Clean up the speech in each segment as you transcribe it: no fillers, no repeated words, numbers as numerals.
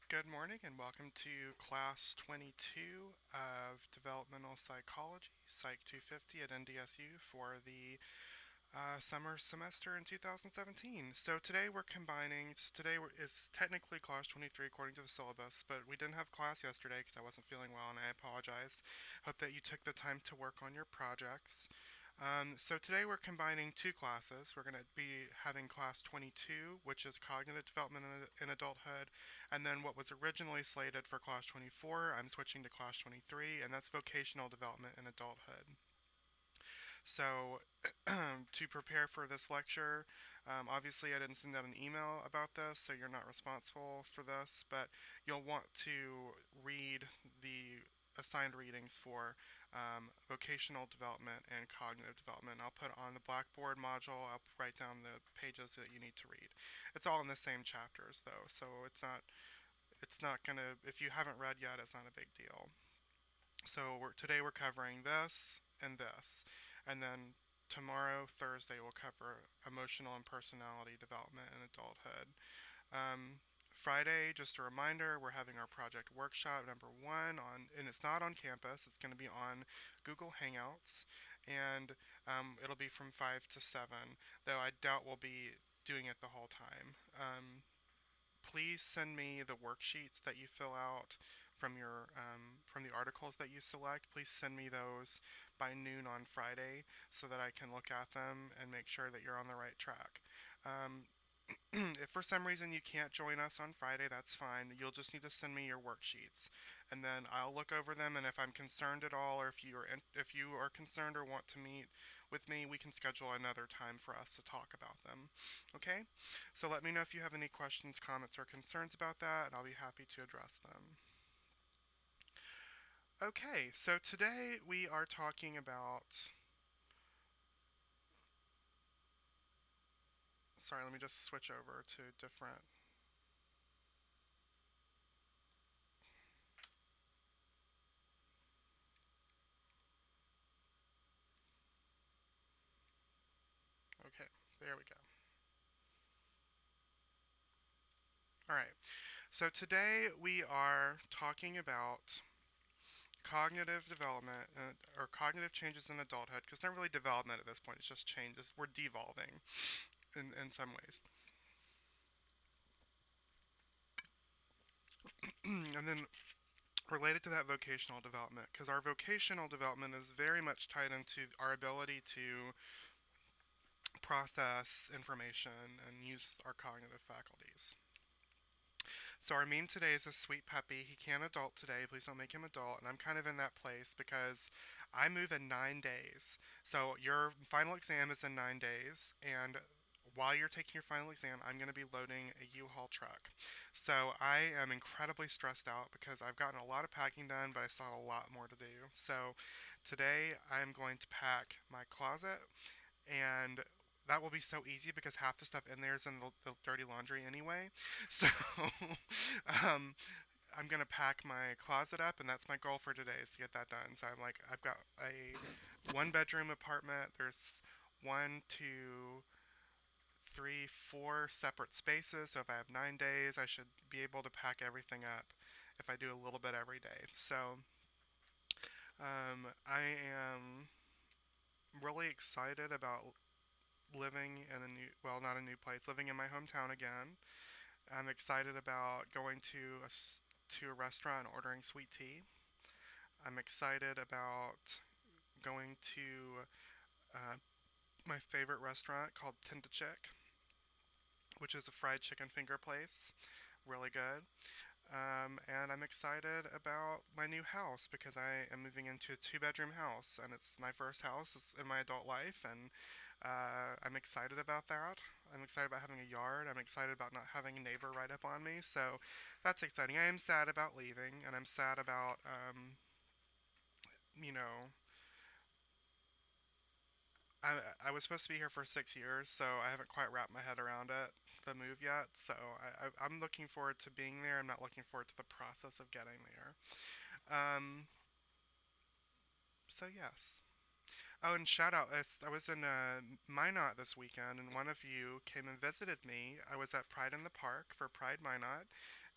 Good morning and welcome to Class 22 of Developmental Psychology, Psych 250 at NDSU for the summer semester in 2017. So today we're combining, is technically Class 23 according to the syllabus, but we didn't have class yesterday because I wasn't feeling well and I apologize. Hope that you took the time to work on your projects. So today we're combining two classes. We're going to be having class 22, which is cognitive development in adulthood, and then what was originally slated for class 24, I'm switching to class 23, and that's vocational development in adulthood. So to prepare for this lecture, obviously I didn't send out an email about this, so you're not responsible for this, but you'll want to read the assigned readings for vocational development and cognitive development. I'll put on the Blackboard module, I'll write down the pages that you need to read. It's all in the same chapters though, so it's not gonna, if you haven't read yet, it's not a big deal. So today we're covering this and this, and then tomorrow, Thursday, we'll cover emotional and personality development in adulthood. Friday, just a reminder, we're having our project workshop number 1 on, and it's not on campus. It's going to be on Google Hangouts, and it'll be from 5 to 7. Though I doubt we'll be doing it the whole time. Please send me the worksheets that you fill out from the articles that you select. Please send me those by noon on Friday so that I can look at them and make sure that you're on the right track. If for some reason you can't join us on Friday, that's fine. You'll just need to send me your worksheets, and then I'll look over them. And if I'm concerned at all, or if you are concerned or want to meet with me, we can schedule another time for us to talk about them. Okay? So let me know if you have any questions, comments, or concerns about that, and I'll be happy to address them. Okay, so today we are talking about. Sorry, let me just switch over to different. Okay, there we go. All right, so today we are talking about cognitive development or cognitive changes in adulthood, because it's not really development at this point, it's just changes. We're devolving in some ways. And then related to that vocational development, because our vocational development is very much tied into our ability to process information and use our cognitive faculties. So our meme today is a sweet puppy. He can't adult today. Please don't make him adult. And I'm kind of in that place because I move in 9 days. So your final exam is in 9 days, and while you're taking your final exam, I'm going to be loading a U-Haul truck. So I am incredibly stressed out because I've gotten a lot of packing done, but I still have a lot more to do. So today I'm going to pack my closet, and that will be so easy because half the stuff in there is in the dirty laundry anyway. So um, I'm gonna pack my closet up, and that's my goal for today is to get that done. So I've got a 1 bedroom apartment. There's one, two, three, 4 separate spaces. So if I have 9 days, I should be able to pack everything up if I do a little bit every day. So I am really excited about living in a new, well, not a new place, living in my hometown again. I'm excited about going to a restaurant and ordering sweet tea. I'm excited about going to uh, my favorite restaurant called Tinda Chick, which is a fried chicken finger place. Really good. And I'm excited about my new house because I am moving into a 2 bedroom house, and it's my first house in my adult life, and I'm excited about that. I'm excited about having a yard. I'm excited about not having a neighbor right up on me, so that's exciting. I am sad about leaving, and I'm sad about, you know, I was supposed to be here for 6 years, so I haven't quite wrapped my head around the move yet. So I'm looking forward to being there. I'm not looking forward to the process of getting there. Um, so yes. Oh, and shout out, I was in Minot this weekend, and one of you came and visited me. I was at Pride in the Park for Pride Minot,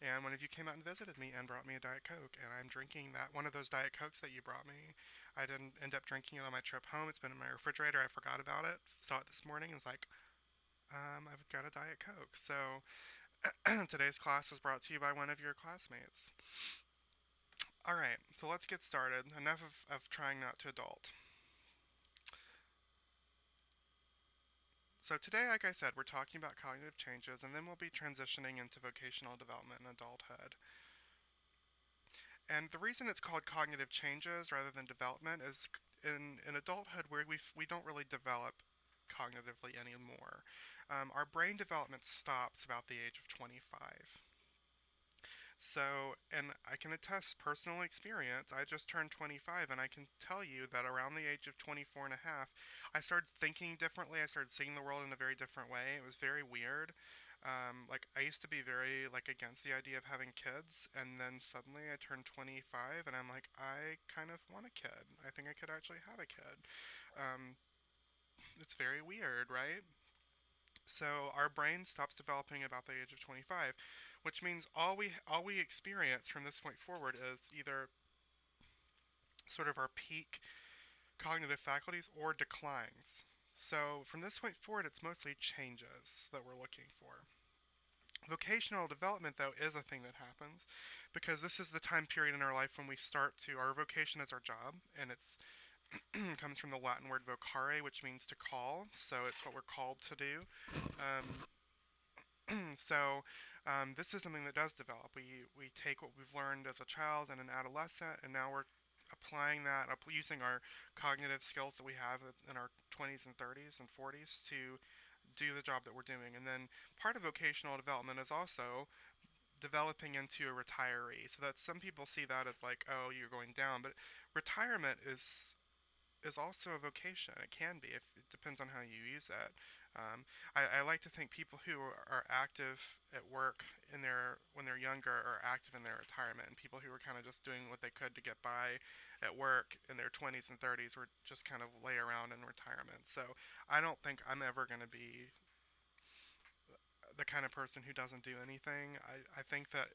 and one of you came out and visited me and brought me a Diet Coke, and I'm drinking that one of those Diet Cokes that you brought me. I didn't end up drinking it on my trip home. It's been in my refrigerator. I forgot about it. Saw it this morning and was like, I've got a Diet Coke. So today's class is brought to you by one of your classmates. All right, so let's get started. Enough of trying not to adult. So today, like I said, we're talking about cognitive changes, and then we'll be transitioning into vocational development and adulthood. And the reason it's called cognitive changes rather than development is in adulthood where we don't really develop cognitively anymore. Our brain development stops about the age of 25. So, and I can attest personal experience. I just turned 25, and I can tell you that around the age of 24 and a half, I started thinking differently. I started seeing the world in a very different way. It was very weird. Like I used to be very like against the idea of having kids, and then suddenly I turned 25, and I'm like, I kind of want a kid. I think I could actually have a kid. Um, it's very weird, right? So our brain stops developing about the age of 25, which means all we experience from this point forward is either sort of our peak cognitive faculties or declines. So from this point forward, it's mostly changes that we're looking for. Vocational development, though, is a thing that happens because this is the time period in our life when we start to our vocation is our job, and it's comes from the Latin word vocare, which means to call. So it's what we're called to do. Um, so this is something that does develop. We take what we've learned as a child and an adolescent, and now we're applying that, using our cognitive skills that we have in our 20s and 30s and 40s to do the job that we're doing. And then part of vocational development is also developing into a retiree. So that some people see that as like, oh, you're going down, but retirement is also a vocation. It can be. If it depends on how you use it. I like to think people who are active at work in their when they're younger are active in their retirement, and people who are kind of just doing what they could to get by at work in their 20s and 30s were just kind of lay around in retirement. So I don't think I'm ever going to be the kind of person who doesn't do anything. I think that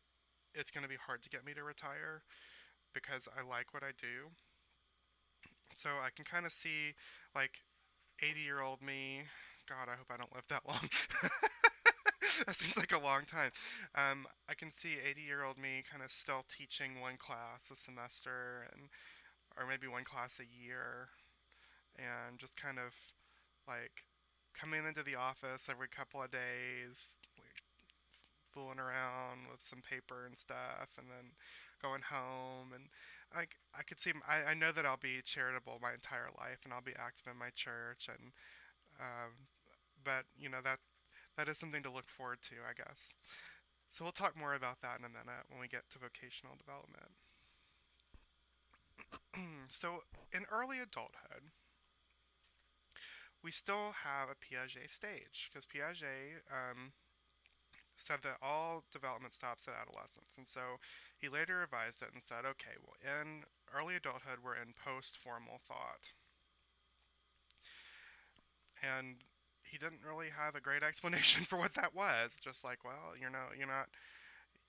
it's going to be hard to get me to retire because I like what I do. So I can kind of see like 80-year-old me. God, I hope I don't live that long. That seems like a long time. I can see 80-year-old me kind of still teaching one class a semester, and or maybe one class a year, and just kind of like coming into the office every couple of days, like, fooling around with some paper and stuff, and then going home. And I could see I know that I'll be charitable my entire life, and I'll be active in my church, and um, but that is something to look forward to, I guess. So we'll talk more about that in a minute when we get to vocational development. So in early adulthood, we still have a Piaget stage because Piaget said that all development stops at adolescence. And so he later revised it and said, okay, well, in early adulthood, we're in post formal thought. And he didn't really have a great explanation for what that was. Just like, well, you're not.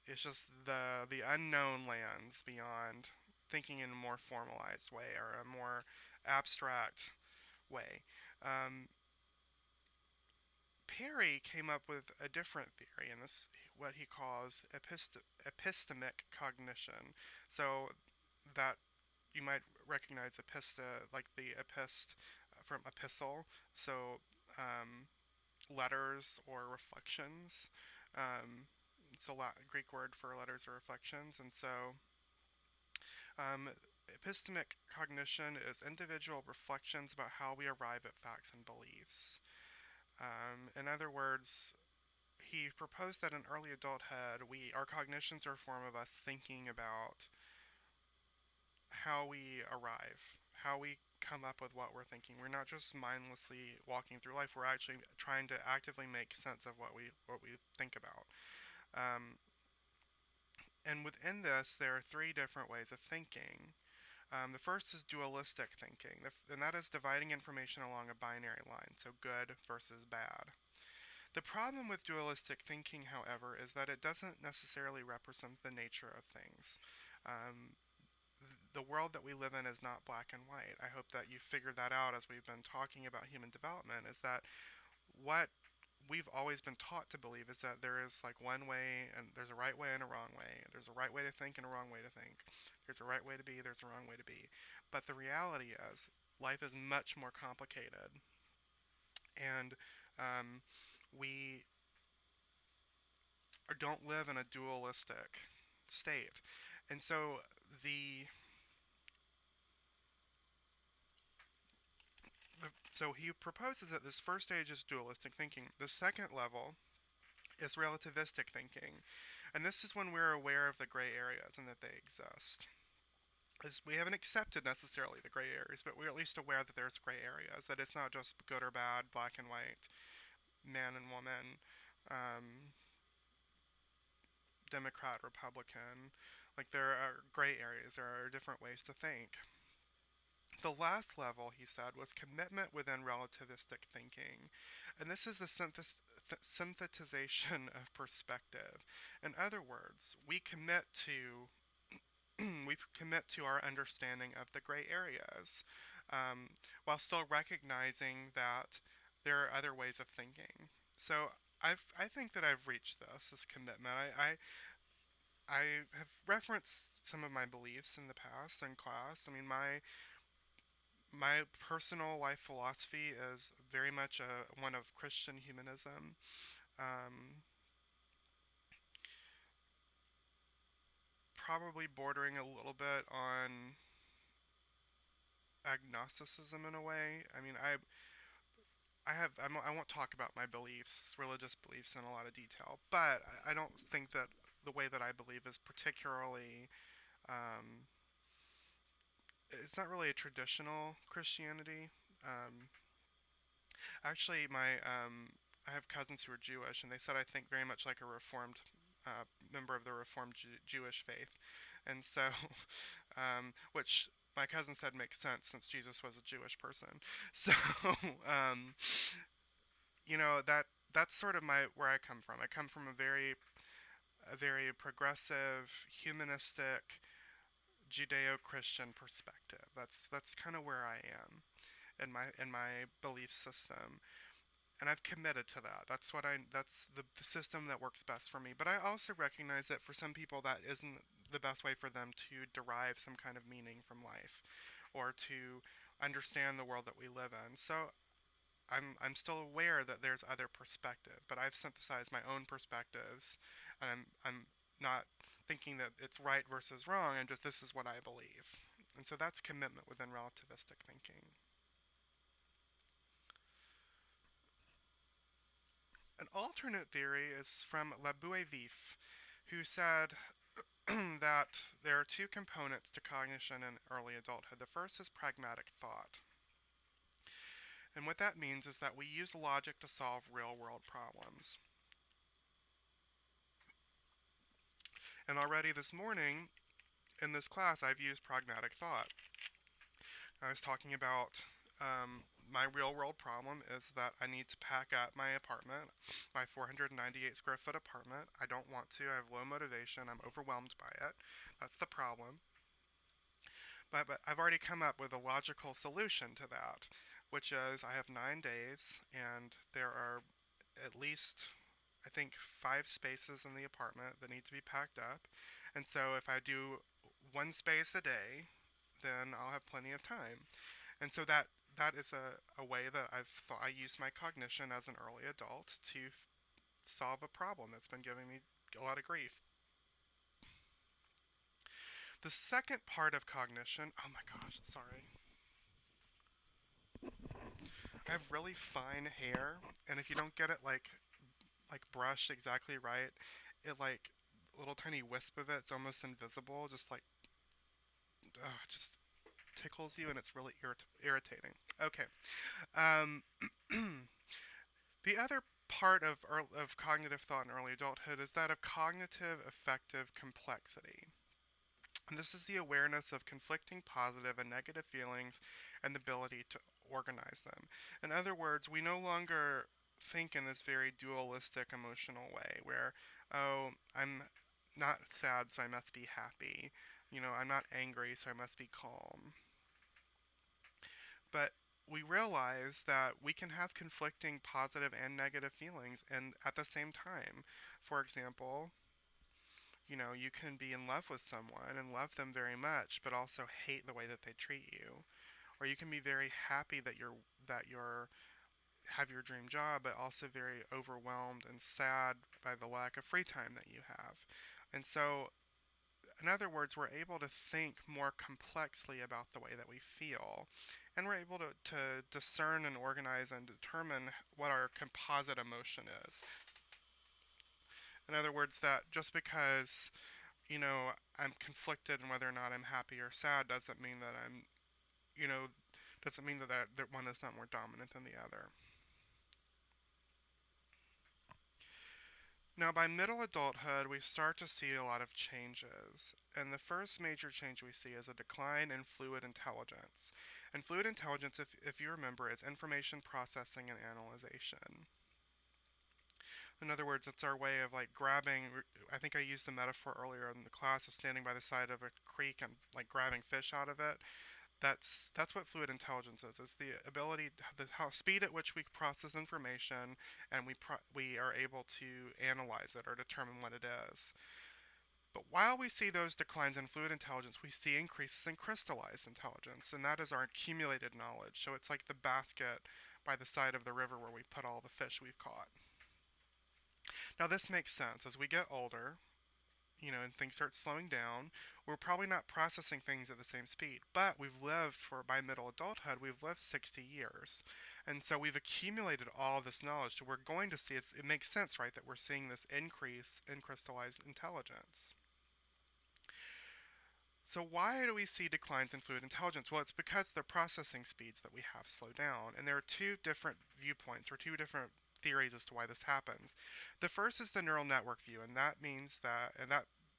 It's just the unknown lands beyond thinking in a more formalized way or a more abstract way. Um, Perry came up with a different theory, and this what he calls epistemic cognition. So that you might recognize epista like the epist from epistle. So letters or reflections. Um, it's a Greek word for letters or reflections, and so um, epistemic cognition is individual reflections about how we arrive at facts and beliefs. In other words, he proposed that in early adulthood, our cognitions are a form of us thinking about how we arrive, how we come up with what we're thinking. We're not just mindlessly walking through life. We're actually trying to actively make sense of what we think about. Um, and within this, there are three different ways of thinking. The first is dualistic thinking, and that is dividing information along a binary line, so good versus bad. The problem with dualistic thinking, however, is that it doesn't necessarily represent the nature of things. Um, the world that we live in is not black and white. I hope that you figured that out as we've been talking about human development, is that what we've always been taught to believe is that there is like one way and there's a right way and a wrong way. There's a right way to think and a wrong way to think. There's a right way to be, there's a wrong way to be. But the reality is life is much more complicated. And um, we don't live in a dualistic state. And so the so he proposes that this first stage is dualistic thinking. The second level is relativistic thinking. And this is when we're aware of the gray areas and that they exist. We haven't accepted necessarily the gray areas, but we're at least aware that there's gray areas, that it's not just good or bad, black and white, man and woman, um, Democrat, Republican. Like there are gray areas, there are different ways to think. The last level, he said, was commitment within relativistic thinking. And this is the synthesization of perspective. In other words, we commit to we commit to our understanding of the gray areas, while still recognizing that there are other ways of thinking. So I think that I've reached this commitment. I have referenced some of my beliefs in the past in class. I mean, my personal life philosophy is very much one of Christian humanism. Um, Probably bordering a little bit on agnosticism in a way. I mean, I won't talk about my beliefs, religious beliefs, in a lot of detail, but I don't think that the way that I believe is particularly. Um, it's not really a traditional Christianity. Um, Actually, I have cousins who are Jewish, and they said I think very much like a Reformed member of the Reformed Jewish faith, and so, which my cousin said makes sense since Jesus was a Jewish person. So, um, that's sort of where I come from. I come from a very progressive, humanistic, Judeo-Christian perspective. That's kind of where I am in my belief system, and I've committed to that. That's the system that works best for me. But I also recognize that for some people that isn't the best way for them to derive some kind of meaning from life or to understand the world that we live in. So I'm still aware that there's other perspective, but I've synthesized my own perspectives, and I'm not thinking that it's right versus wrong. I'm just this is what I believe, and so that's commitment within relativistic thinking. An alternate theory is from La Vif, who said that there are two components to cognition in early adulthood. The first is pragmatic thought. And what that means is that we use logic to solve real world problems. And already this morning in this class, I've used pragmatic thought. I was talking about my real world problem is that I need to pack up my apartment, my 498 square foot apartment. I don't want to. I have low motivation. I'm overwhelmed by it. That's the problem. But I've already come up with a logical solution to that, which is I have 9 days and there are at least, I think, 5 spaces in the apartment that need to be packed up. And so if I do one space a day, then I'll have plenty of time. And so that is a way that I've thought I use my cognition as an early adult to solve a problem that's been giving me a lot of grief. The second part of cognition, oh my gosh, sorry. I have really fine hair, and if you don't get it like brushed exactly right, it like a little tiny wisp of it's almost invisible, just tickles you, and it's really irritating. Okay. Um, the other part of cognitive thought in early adulthood is that of cognitive affective complexity. And this is the awareness of conflicting positive and negative feelings and the ability to organize them. In other words, we no longer think in this very dualistic emotional way where, oh, I'm not sad, so I must be happy. I'm not angry, so I must be calm. But we realize that we can have conflicting positive and negative feelings and at the same time. For example, you can be in love with someone and love them very much, but also hate the way that they treat you. Or you can be very happy that you're have your dream job, but also very overwhelmed and sad by the lack of free time that you have. And so, in other words, we're able to think more complexly about the way that we feel. And we're able to discern and organize and determine what our composite emotion is. In other words, that just because I'm conflicted in whether or not I'm happy or sad doesn't mean that you know, doesn't mean that one is not more dominant than the other. Now, by middle adulthood, we start to see a lot of changes. And the first major change we see is a decline in fluid intelligence. And fluid intelligence, if you remember, is information processing and analyzation. In other words, it's our way of like grabbing. I think I used the metaphor earlier in the class of standing by the side of a creek and like grabbing fish out of it. That's what fluid intelligence is. It's the ability, the how speed at which we process information, and we are able to analyze it or determine what it is. But while we see those declines in fluid intelligence, we see increases in crystallized intelligence, and that is our accumulated knowledge. So it's like the basket by the side of the river where we put all the fish we've caught. Now this makes sense. As we get older, and things start slowing down, we're probably not processing things at the same speed. But by middle adulthood, we've lived 60 years. And so we've accumulated all this knowledge. So we're going to see, it makes sense, right, that we're seeing this increase in crystallized intelligence. So why do we see declines in fluid intelligence? Well, it's because the processing speeds that we have slow down. And there are two different viewpoints, or two different theories as to why this happens. The first is the neural network view, and that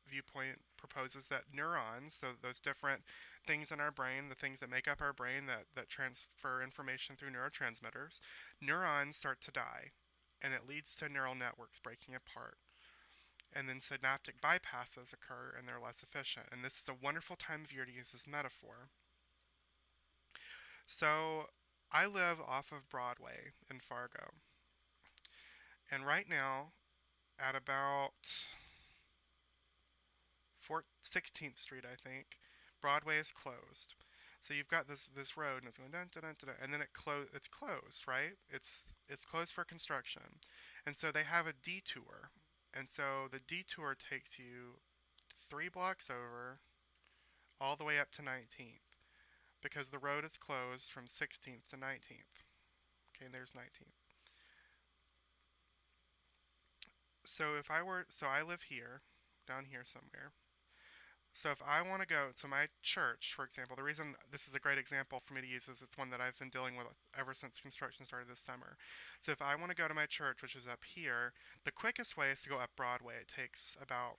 viewpoint proposes that neurons, so those different things in our brain, the things that make up our brain that transfer information through neurotransmitters, neurons start to die, and it leads to neural networks breaking apart. And then synaptic bypasses occur and they're less efficient. And this is a wonderful time of year to use this metaphor. So I live off of Broadway in Fargo. And right now, at about 16th Street, I think, Broadway is closed. So you've got this road, and it's going dun dun dun dun, and then it's closed, right? It's closed for construction, and so they have a detour, and so the detour takes you 3 blocks over, all the way up to 19th, because the road is closed from 16th to 19th. Okay, and there's 19th. So I live here, down here somewhere. So if I want to go to my church, for example, the reason this is a great example for me to use is it's one that I've been dealing with ever since construction started this summer. So if I want to go to my church, which is up here, the quickest way is to go up Broadway. It takes about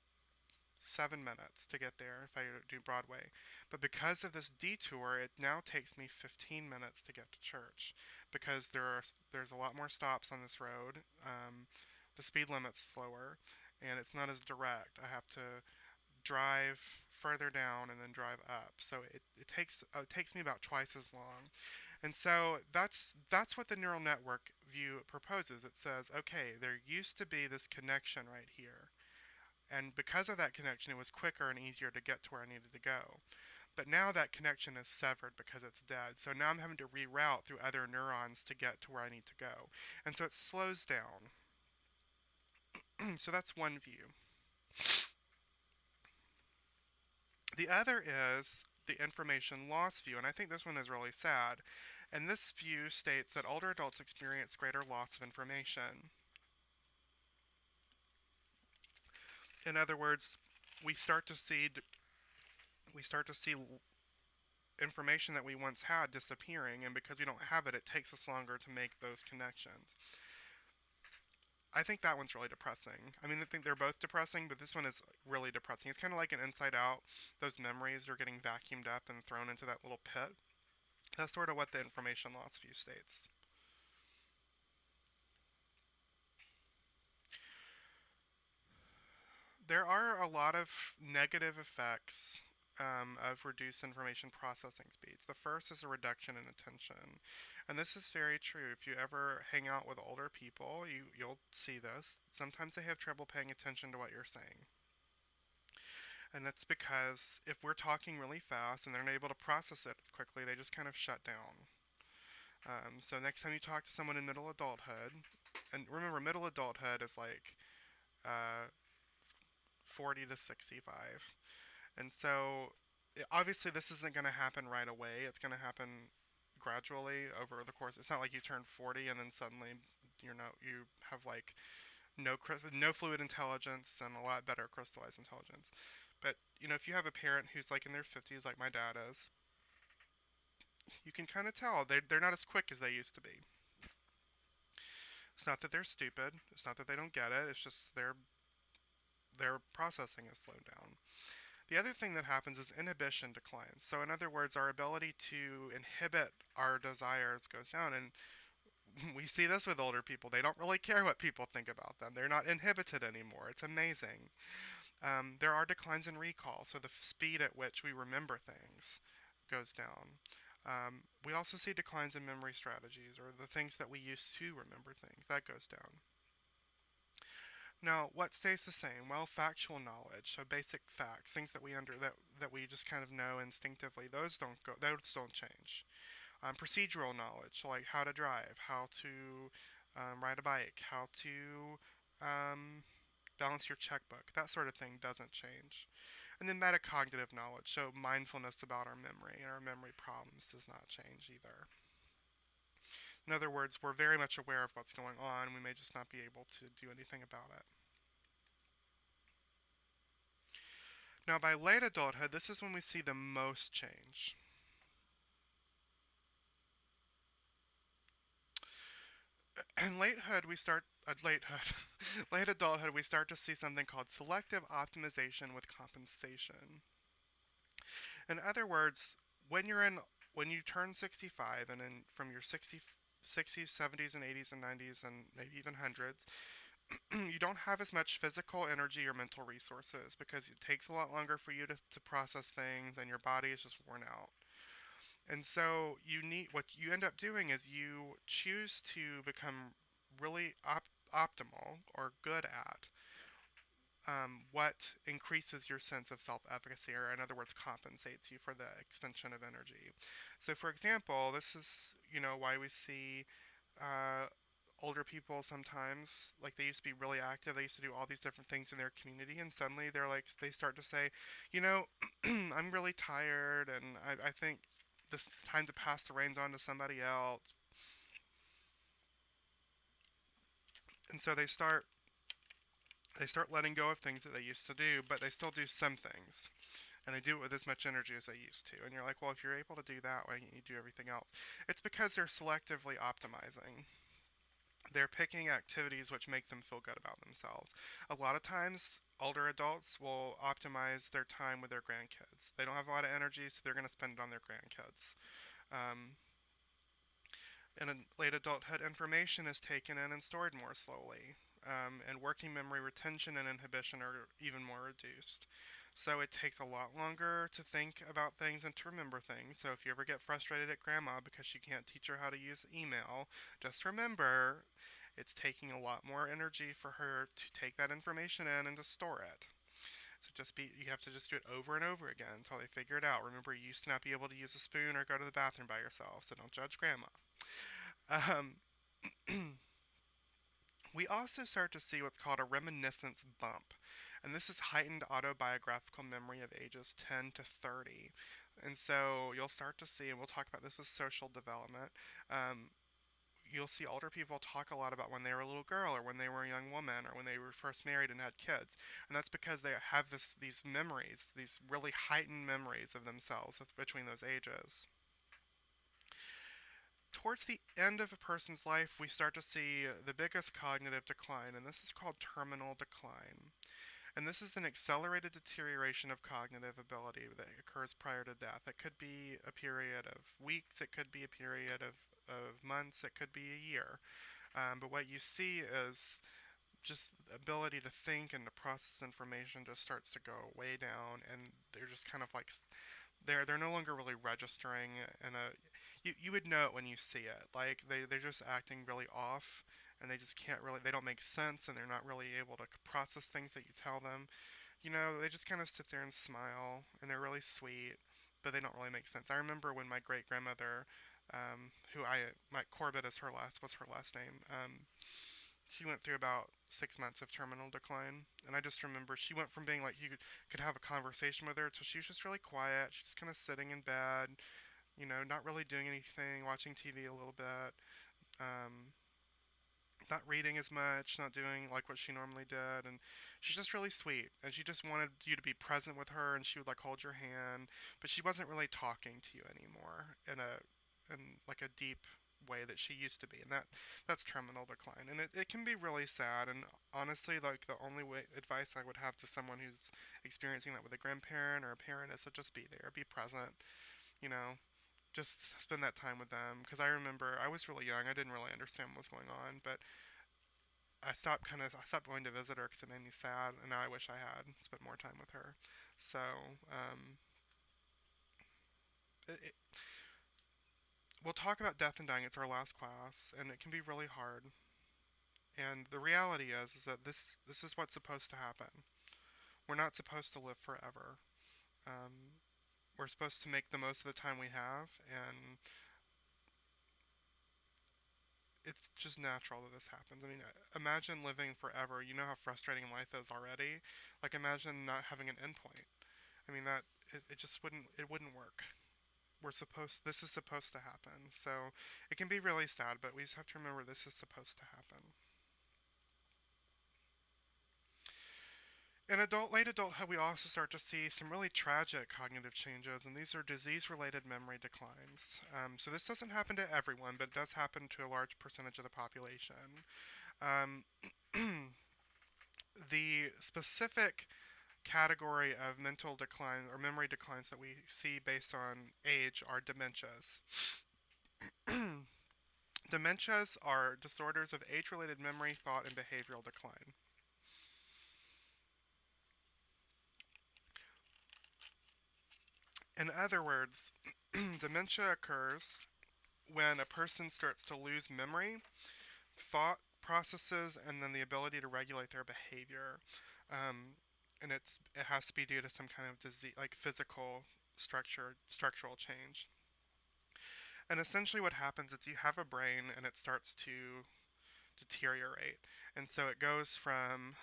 7 minutes to get there if I do Broadway. But because of this detour, it now takes me 15 minutes to get to church because there's a lot more stops on this road. The speed limit's slower, and it's not as direct. I have to drive further down and then drive up. So it takes me about twice as long. And so that's what the neural network view proposes. It says, okay, there used to be this connection right here. And because of that connection, it was quicker and easier to get to where I needed to go. But now that connection is severed because it's dead. So now I'm having to reroute through other neurons to get to where I need to go. And so it slows down. So that's one view. The other is the information loss view, and I think this one is really sad. And this view states that older adults experience greater loss of information. In other words, we start to see information that we once had disappearing, and because we don't have it, it takes us longer to make those connections. I think that one's really depressing. I mean, I think they're both depressing, but this one is really depressing. It's kind of like an Inside Out. Those memories are getting vacuumed up and thrown into that little pit. That's sort of what the information loss view states. There are a lot of negative effects of reduced information processing speeds. The first is a reduction in attention. And this is very true. If you ever hang out with older people, you'll see this. Sometimes they have trouble paying attention to what you're saying. And that's because if we're talking really fast and they're not able to process it as quickly, they just kind of shut down. So next time you talk to someone in middle adulthood, and remember, middle adulthood is like uh, 40 to 65. And so, obviously, this isn't going to happen right away. It's going to happen gradually over the course. It's not like you turn 40 and then suddenly you have like no fluid intelligence and a lot better crystallized intelligence. But if you have a parent who's like in their 50s, like my dad is, you can kind of tell they're not as quick as they used to be. It's not that they're stupid. It's not that they don't get it. It's just their processing is slowed down. The other thing that happens is inhibition declines. So in other words, our ability to inhibit our desires goes down. And we see this with older people. They don't really care what people think about them. They're not inhibited anymore. It's amazing. There are declines in recall. So the speed at which we remember things goes down. We also see declines in memory strategies, or the things that we use to remember things. That goes down. Now, what stays the same? Well, factual knowledge, so basic facts, things that that we just kind of know instinctively. Those don't change. Procedural knowledge, so like how to drive, how to ride a bike, how to balance your checkbook, that sort of thing doesn't change. And then metacognitive knowledge, so mindfulness about our memory and our memory problems does not change either. In other words, we're very much aware of what's going on. We may just not be able to do anything about it. Now, by late adulthood, this is when we see the most change. In late adulthood, we start to see something called selective optimization with compensation. In other words, when you turn 65 and from your 60s, 70s, and 80s, and 90s, and maybe even hundreds, you don't have as much physical energy or mental resources because it takes a lot longer for you to process things and your body is just worn out. And so what you end up doing is you choose to become really optimal or good at what increases your sense of self-efficacy, or in other words, compensates you for the expension of energy. So, for example, this is why we see older people sometimes, like they used to be really active. They used to do all these different things in their community, and suddenly they start to say, I'm really tired, and I think this time to pass the reins on to somebody else. And so they start letting go of things that they used to do, but they still do some things. And they do it with as much energy as they used to. And you're like, well, if you're able to do that, why can't you do everything else? It's because they're selectively optimizing. They're picking activities which make them feel good about themselves. A lot of times, older adults will optimize their time with their grandkids. They don't have a lot of energy, so they're going to spend it on their grandkids. In late adulthood, information is taken in and stored more slowly. And working memory retention and inhibition are even more reduced. So it takes a lot longer to think about things and to remember things. So if you ever get frustrated at grandma because she can't teach her how to use email, just remember it's taking a lot more energy for her to take that information in and to store it. So you have to just do it over and over again until they figure it out. Remember, you used to not be able to use a spoon or go to the bathroom by yourself, so don't judge grandma. Um, We also start to see what's called a reminiscence bump. And this is heightened autobiographical memory of ages 10 to 30. And so you'll start to see, and we'll talk about this with social development, you'll see older people talk a lot about when they were a little girl or when they were a young woman or when they were first married and had kids. And that's because they have these memories, these really heightened memories of themselves between those ages. towards the end of a person's life, we start to see the biggest cognitive decline, and this is called terminal decline. And this is an accelerated deterioration of cognitive ability that occurs prior to death. It could be a period of weeks, it could be a period of months, it could be a year. But what you see is just the ability to think and to process information just starts to go way down, and they're just kind of like they're no longer really registering in a you would know it when you see it. Like they're just acting really off, and they just can't really, they don't make sense, and they're not really able to process things that you tell them. You know, they just kind of sit there and smile, and they're really sweet, but they don't really make sense. I remember when my great grandmother, who my Corbett is her last was her last name. She went through about 6 months of terminal decline, and I just remember she went from being like you could have a conversation with her to she was just really quiet. She's just kind of sitting in bed, you know, not really doing anything, watching TV a little bit, um, not reading as much, not doing like what she normally did, and she's just really sweet. And she just wanted you to be present with her, and she would like hold your hand, but she wasn't really talking to you anymore in like a deep way that she used to be, and that's terminal decline, and it can be really sad. And honestly, like the only advice I would have to someone who's experiencing that with a grandparent or a parent is to just be there, be present, you know, just spend that time with them. Because I remember I was really young, I didn't really understand what was going on, but I stopped going to visit her because it made me sad, and now I wish I had spent more time with her. So it, we'll talk about death and dying. It's our last class, and it can be really hard. And the reality is that this is what's supposed to happen. We're not supposed to live forever. Um, we're supposed to make the most of the time we have, and it's just natural that this happens. I mean, imagine living forever. You know how frustrating life is already. Like, imagine not having an endpoint. I mean, it just wouldn't work. This is supposed to happen. So it can be really sad, but we just have to remember this is supposed to happen. In late adulthood, we also start to see some really tragic cognitive changes, and these are disease-related memory declines. So this doesn't happen to everyone, but it does happen to a large percentage of the population. Um, the specific category of mental decline or memory declines that we see based on age are dementias. Dementias are disorders of age-related memory, thought, and behavioral decline. In other words, dementia occurs when a person starts to lose memory, thought processes, and then the ability to regulate their behavior. And it has to be due to some kind of disease, like physical structural change. And essentially, what happens is you have a brain, and it starts to deteriorate, and so it goes from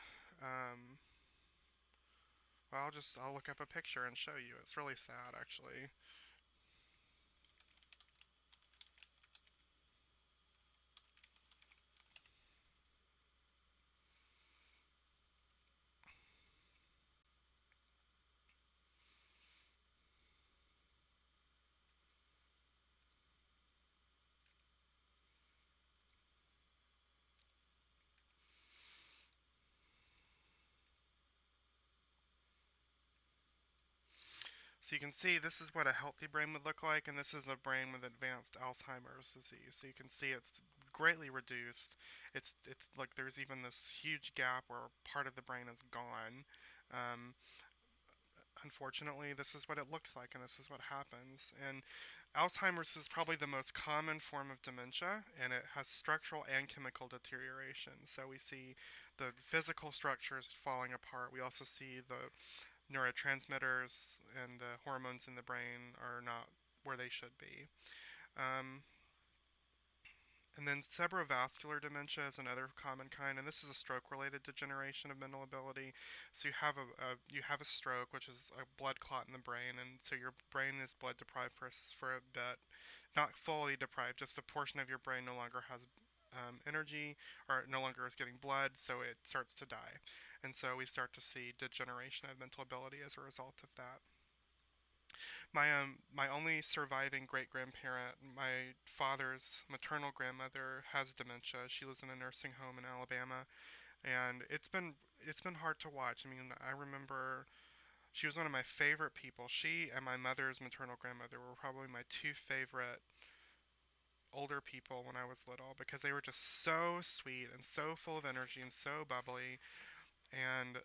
well, I'll look up a picture and show you. It's really sad, actually. So you can see this is what a healthy brain would look like, and this is a brain with advanced Alzheimer's disease. So you can see it's greatly reduced. It's like there's even this huge gap where part of the brain is gone. Um, Unfortunately, this is what it looks like, and this is what happens. And Alzheimer's is probably the most common form of dementia, and it has structural and chemical deterioration. So we see the physical structures falling apart. We also see the neurotransmitters and the hormones in the brain are not where they should be. Um, and then cerebrovascular dementia is another common kind, and this is a stroke-related degeneration of mental ability. So you have a stroke, which is a blood clot in the brain, and so your brain is blood deprived for a bit, not fully deprived. Just a portion of your brain no longer has energy or no longer is getting blood, so it starts to die. And so we start to see degeneration of mental ability as a result of that. My only surviving great grandparent, my father's maternal grandmother, has dementia. She lives in a nursing home in Alabama, and it's been hard to watch. I mean, I remember she was one of my favorite people. She and my mother's maternal grandmother were probably my two favorite older people when I was little because they were just so sweet and so full of energy and so bubbly. And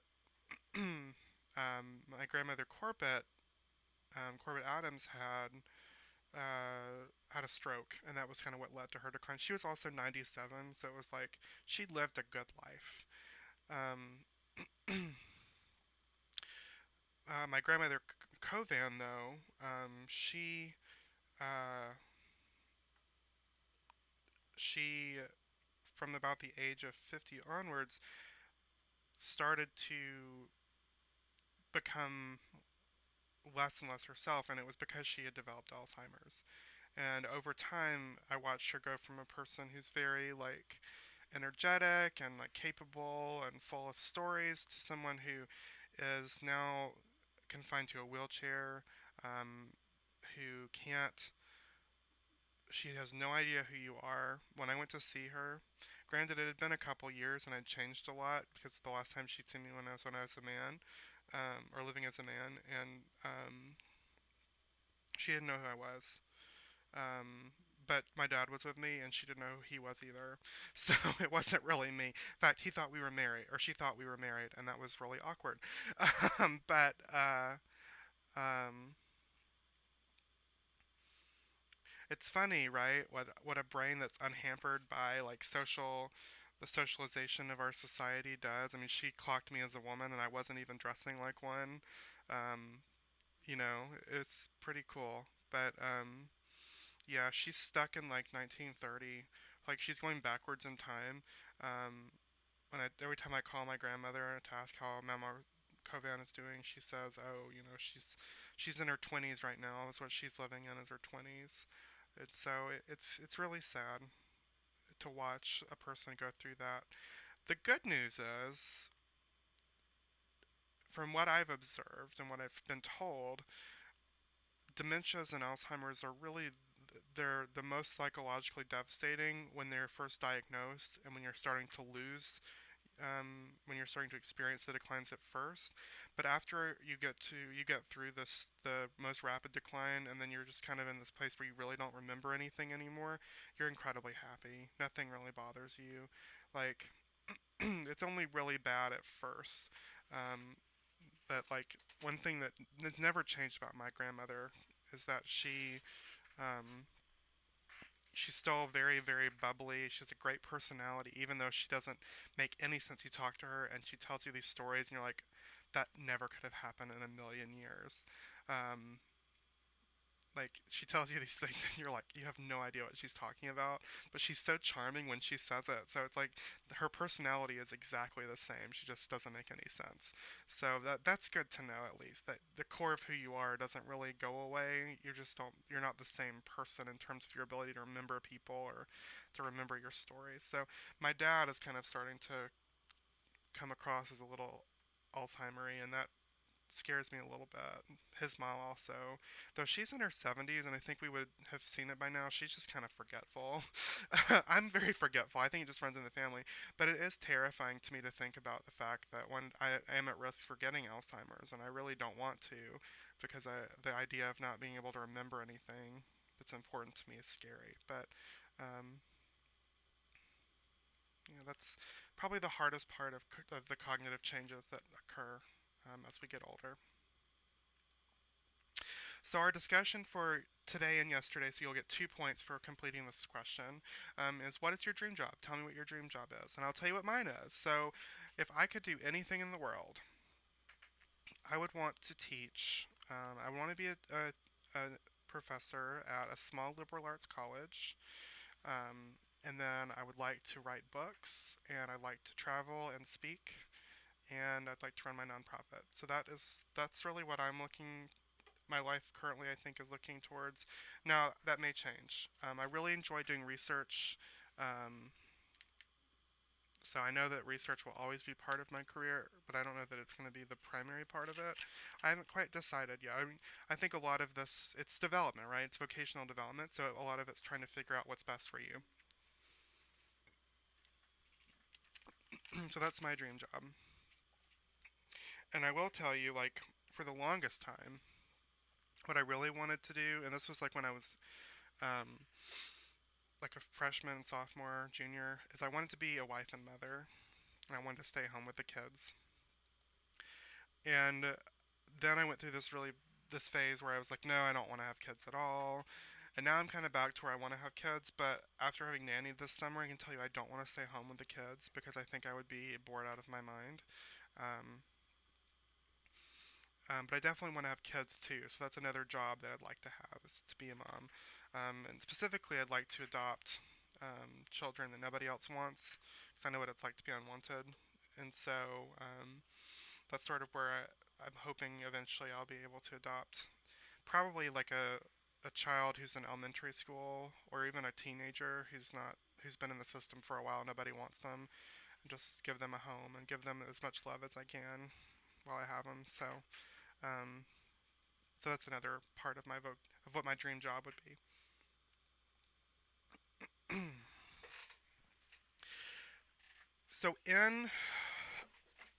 my grandmother Corbett Adams had a stroke, and that was kind of what led to her decline. She was also 97, so it was like she lived a good life. Um, my grandmother Covan, though, uh, she from about the age of 50 onwards started to become less and less herself, and it was because she had developed Alzheimer's. And over time, I watched her go from a person who's very like energetic and like capable and full of stories to someone who is now confined to a wheelchair, um, who can't. She has no idea who you are. When I went to see her, granted it had been a couple years and I'd changed a lot because the last time she'd seen me when I was a man, or living as a man, and she didn't know who I was. Um, but my dad was with me, and she didn't know who he was either. So it wasn't really me. In fact, he thought we were married, or she thought we were married, and that was really awkward. But um, it's funny, right? What a brain that's unhampered by like the socialization of our society does. I mean, she clocked me as a woman, and I wasn't even dressing like one. Um, it's pretty cool. But yeah, she's stuck in like 1930. Like she's going backwards in time. Um, every time I call my grandmother to ask how Mama Kovan is doing, she says, "Oh, she's in her 20s right now. Is what she's living in is her 20s." It's really sad to watch a person go through that. The good news is, from what I've observed and what I've been told, dementias and Alzheimer's are really they're the most psychologically devastating when they're first diagnosed and when you're starting to lose when you're starting to experience the declines at first. But after you get through the most rapid decline, and then you're just kind of in this place where you really don't remember anything anymore, you're incredibly happy. Nothing really bothers you. Like it's only really bad at first. Um, but like one thing that has never changed about my grandmother is that um, she's still very, very bubbly. She has a great personality, even though she doesn't make any sense. You talk to her and she tells you these stories, and you're like, that never could have happened in a million years. Um, like she tells you these things, and you're like, you have no idea what she's talking about. But she's so charming when she says it. So it's like her personality is exactly the same. She just doesn't make any sense. So that's good to know at least that the core of who you are doesn't really go away. You're not the same person in terms of your ability to remember people or to remember your stories. So my dad is kind of starting to come across as a little Alzheimer-y, and that scares me a little bit. His mom also, though she's in her 70s, and I think we would have seen it by now. She's just kind of forgetful. I'm very forgetful. I think it just runs in the family. But it is terrifying to me to think about the fact that when I am at risk for getting Alzheimer's, and I really don't want to, because the idea of not being able to remember anything that's important to me is scary. But um, that's probably the hardest part of the cognitive changes that occur as we get older. So our discussion for today and yesterday, so you'll get 2 points for completing this question, is what is your dream job? Tell me what your dream job is, and I'll tell you what mine is. So if I could do anything in the world, I would want to teach. I want to be a professor at a small liberal arts college. And then I would like to write books, and I'd like to travel and speak, and I'd like to run my nonprofit. So that's really what I'm looking my life currently I think is looking towards. Now that may change. I really enjoy doing research. Um, So I know that research will always be part of my career, but I don't know that it's going to be the primary part of it. I haven't quite decided yet. I mean, I think a lot of this, it's development, right? It's vocational development, so a lot of it's trying to figure out what's best for you. So that's my dream job. And I will tell you, like, for the longest time, what I really wanted to do, and this was like when I was um, like a freshman, sophomore, junior, is I wanted to be a wife and mother, and I wanted to stay home with the kids. And then I went through this phase where I was like, no, I don't want to have kids at all. And now I'm kind of back to where I want to have kids, but after having nannied this summer, I can tell you I don't want to stay home with the kids because I think I would be bored out of my mind. Um, but I definitely want to have kids too, so that's another job that I'd like to have is to be a mom. And specifically, I'd like to adopt children that nobody else wants because I know what it's like to be unwanted. And so that's sort of where I'm hoping eventually I'll be able to adopt probably like a child who's in elementary school or even a teenager who's been in the system for a while, nobody wants them, and just give them a home and give them as much love as I can while I have them. Um, so that's another part of of what my dream job would be. So in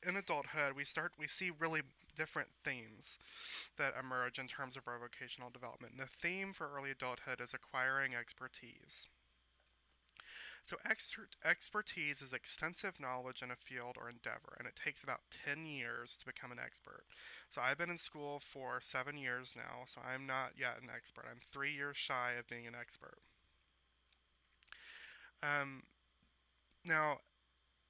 adulthood, we see really different themes that emerge in terms of our vocational development. And the theme for early adulthood is acquiring expertise. So expertise is extensive knowledge in a field or endeavor, and it takes about 10 years to become an expert. So I've been in school for 7 years now, so I'm not yet an expert. I'm 3 years shy of being an expert. Um, Now,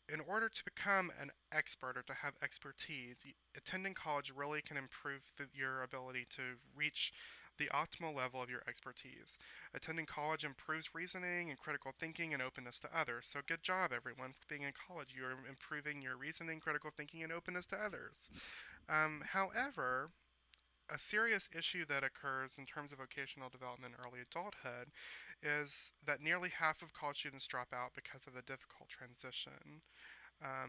in order to become an expert or to have expertise, attending college really can improve your ability to reach the optimal level of your expertise. Attending college improves reasoning and critical thinking and openness to others. So, good job, everyone, for being in college. You're improving your reasoning, critical thinking, and openness to others. However, a serious issue that occurs in terms of vocational development in early adulthood is that nearly half of college students drop out because of the difficult transition.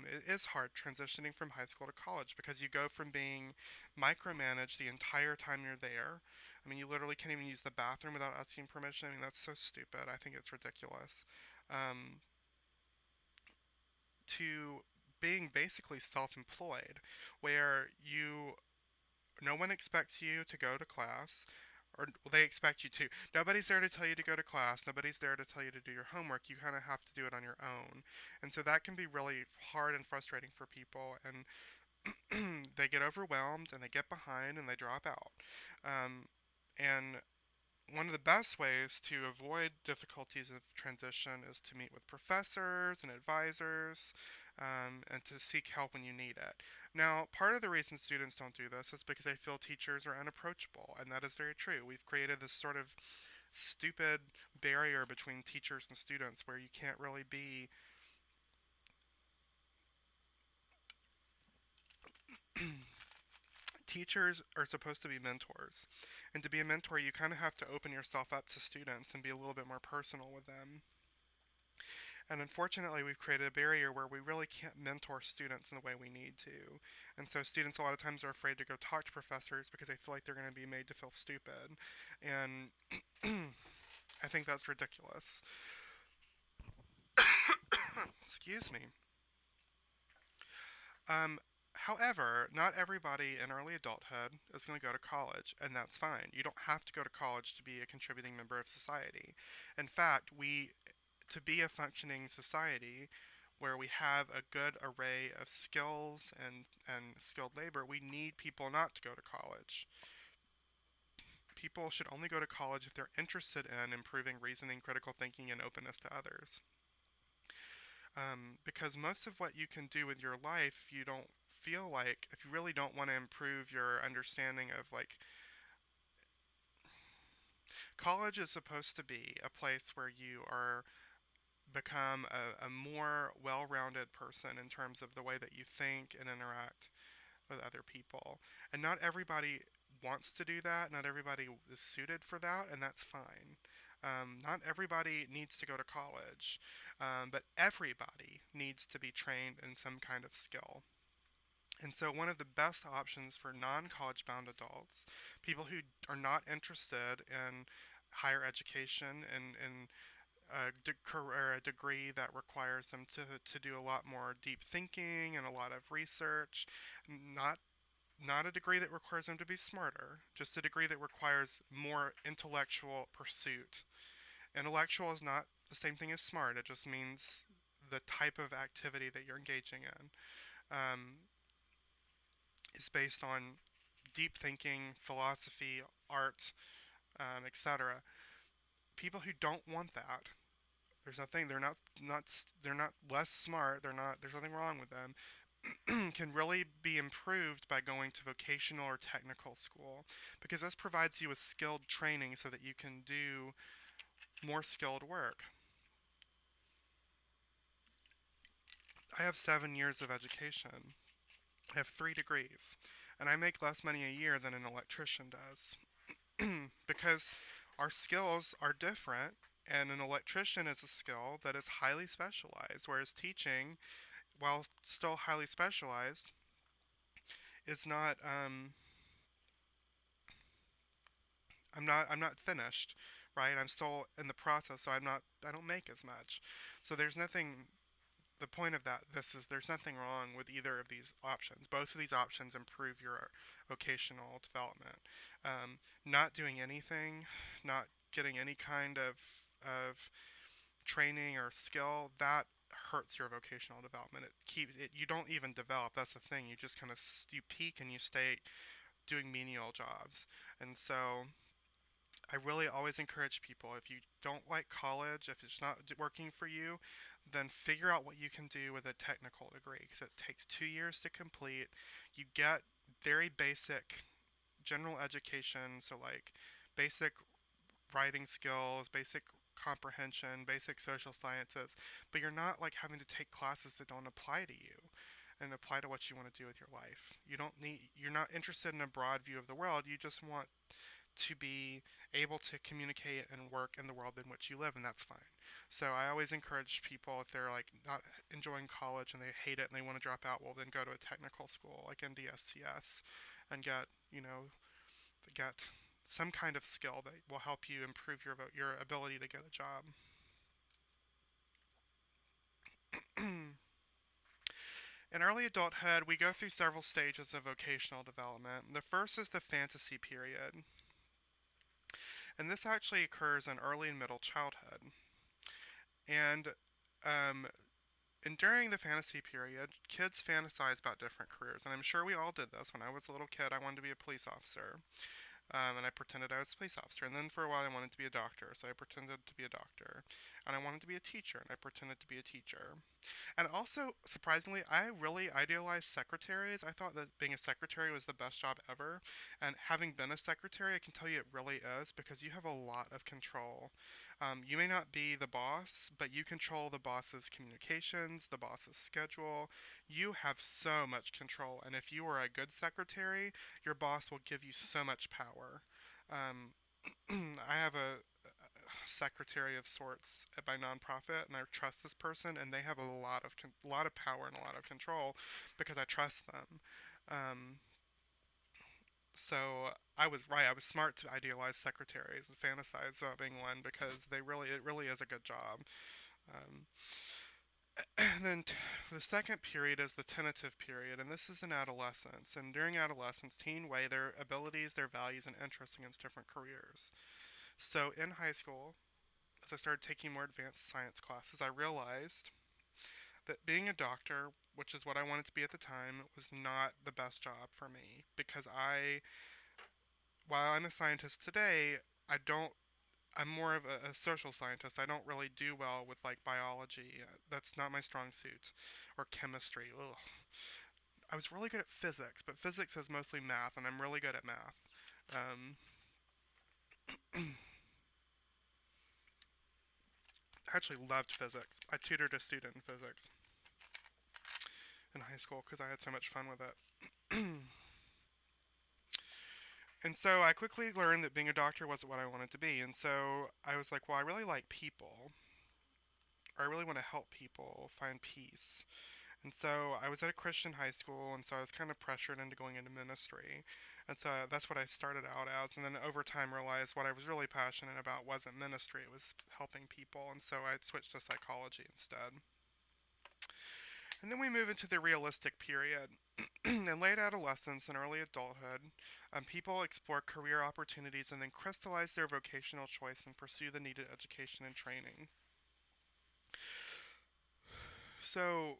It is hard transitioning from high school to college because you go from being micromanaged the entire time you're there. I mean, you literally can't even use the bathroom without asking permission. I mean, that's so stupid. I think it's ridiculous. Um, to being basically self-employed, where no one expects you to go to class, or well, they expect you to. Nobody's there to tell you to go to class. Nobody's there to tell you to do your homework. You kind of have to do it on your own. And so that can be really hard and frustrating for people. And they get overwhelmed and they get behind and they drop out. Um, and one of the best ways to avoid difficulties of transition is to meet with professors and advisors and to seek help when you need it. Now, part of the reason students don't do this is because they feel teachers are unapproachable, and that is very true. We've created this sort of stupid barrier between teachers and students where you can't really be teachers are supposed to be mentors. And to be a mentor, you kind of have to open yourself up to students and be a little bit more personal with them. And unfortunately, we've created a barrier where we really can't mentor students in the way we need to. And so students a lot of times are afraid to go talk to professors because they feel like they're going to be made to feel stupid. And I think that's ridiculous. Excuse me. Um, However, not everybody in early adulthood is going to go to college, and that's fine. You don't have to go to college to be a contributing member of society. In fact, to be a functioning society where we have a good array of skills and skilled labor, we need people not to go to college. People should only go to college if they're interested in improving reasoning, critical thinking, and openness to others. Because most of what you can do with your life, if you don't feel like, if you really don't want to improve your understanding of like, college is supposed to be a place where you are become a more well-rounded person in terms of the way that you think and interact with other people. And not everybody wants to do that. Not everybody is suited for that, and that's fine. Not everybody needs to go to college, but everybody needs to be trained in some kind of skill. And so, one of the best options for non college bound adults, people who are not interested in higher education and or a degree that requires them to do a lot more deep thinking and a lot of research, not not a degree that requires them to be smarter, just a degree that requires more intellectual pursuit. Intellectual is not the same thing as smart, it just means the type of activity that you're engaging in. Is based on deep thinking, philosophy, art, etc. People who don't want that, there's nothing. They're not less smart. They're not. There's nothing wrong with them. Can really be improved by going to vocational or technical school, because this provides you with skilled training so that you can do more skilled work. I have 7 years of education. I have 3 degrees, and I make less money a year than an electrician does. Because our skills are different, and an electrician is a skill that is highly specialized, whereas teaching, while still highly specialized, is not. I'm not finished, right? I'm still in the process, so I'm not. I don't make as much. So there's nothing. The point of that, this is, there's nothing wrong with either of these options. Both of these options improve your vocational development. Not doing anything, not getting any kind of training or skill, that hurts your vocational development. It keeps it. You don't even develop. That's the thing. You just kind of you peak and you stay doing menial jobs. And so I really always encourage people, if you don't like college, if it's not working for you, then figure out what you can do with a technical degree, because it takes 2 years to complete. You get very basic general education, so like basic writing skills, basic comprehension, basic social sciences, but you're not like having to take classes that don't apply to you and apply to what you want to do with your life. You're not interested in a broad view of the world. You just want to be able to communicate and work in the world in which you live, and that's fine. So I always encourage people, if they're like not enjoying college and they hate it and they want to drop out, well then go to a technical school like NDSCS and get some kind of skill that will help you improve your ability to get a job. In early adulthood, we go through several stages of vocational development. The first is the fantasy period, and this actually occurs in early and middle childhood. And um, and during the fantasy period, kids fantasize about different careers, and I'm sure we all did this. When I was a little kid, I wanted to be a police officer. And I pretended I was a police officer. And then for a while, I wanted to be a doctor, so I pretended to be a doctor. And I wanted to be a teacher, and I pretended to be a teacher. And also, surprisingly, I really idealized secretaries. I thought that being a secretary was the best job ever. And having been a secretary, I can tell you it really is, because you have a lot of control. You may not be the boss, but you control the boss's communications, the boss's schedule. You have so much control. And if you are a good secretary, your boss will give you so much power. Um, I have a secretary of sorts at my nonprofit, and I trust this person, and they have a lot of power and a lot of control because I trust them. Um, so I was right. I was smart to idealize secretaries and fantasize about being one, because it really is a good job. Um, and then the second period is the tentative period, and this is in adolescence. And during adolescence, teen weigh their abilities, their values, and interests against different careers. So in high school, as I started taking more advanced science classes, I realized that being a doctor, which is what I wanted to be at the time, was not the best job for me, because while I'm a scientist today, I don't I'm more of a social scientist. I don't really do well with like biology. That's not my strong suit. Or chemistry. Ugh. I was really good at physics, but physics is mostly math, and I'm really good at math. Um, I actually loved physics. I tutored a student in physics in high school because I had so much fun with it. And so I quickly learned that being a doctor wasn't what I wanted to be. And so I was like, well, I really like people. I really want to help people find peace. And so I was at a Christian high school, and so I was kind of pressured into going into ministry. And so that's what I started out as. And then over time realized what I was really passionate about wasn't ministry, it was helping people. And so I switched to psychology instead. And then we move into the realistic period. In late adolescence and early adulthood, people explore career opportunities and then crystallize their vocational choice and pursue the needed education and training. So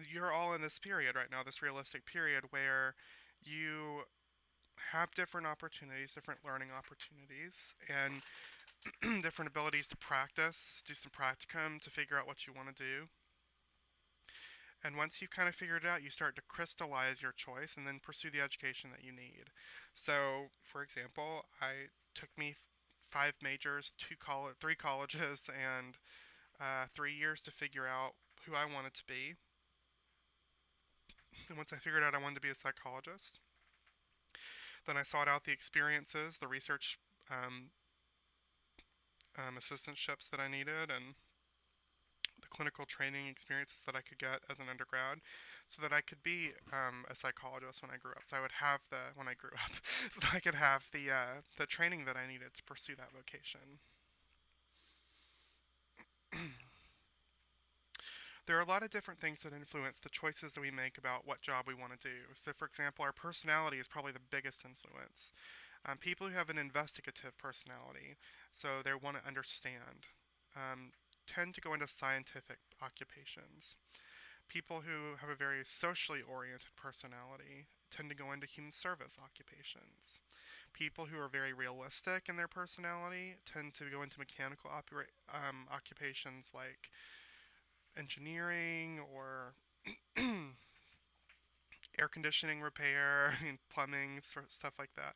you're all in this period right now, this realistic period where you have different opportunities, different learning opportunities, and different abilities to practice, do some practicum to figure out what you want to do. And once you've kind of figured it out, you start to crystallize your choice and then pursue the education that you need. So, for example, I took me 5 majors, 3 colleges, and 3 years to figure out who I wanted to be. And once I figured out I wanted to be a psychologist, then I sought out the experiences, the research assistantships that I needed, and the clinical training experiences that I could get as an undergrad, so that I could be a psychologist when I grew up. So I would have when I grew up, so I could have the training that I needed to pursue that vocation. There are a lot of different things that influence the choices that we make about what job we want to do. So, for example, our personality is probably the biggest influence. People who have an investigative personality, so they want to understand, um, tend to go into scientific occupations. People who have a very socially oriented personality tend to go into human service occupations. People who are very realistic in their personality tend to go into mechanical occupations like engineering or air conditioning repair and plumbing, stuff like that.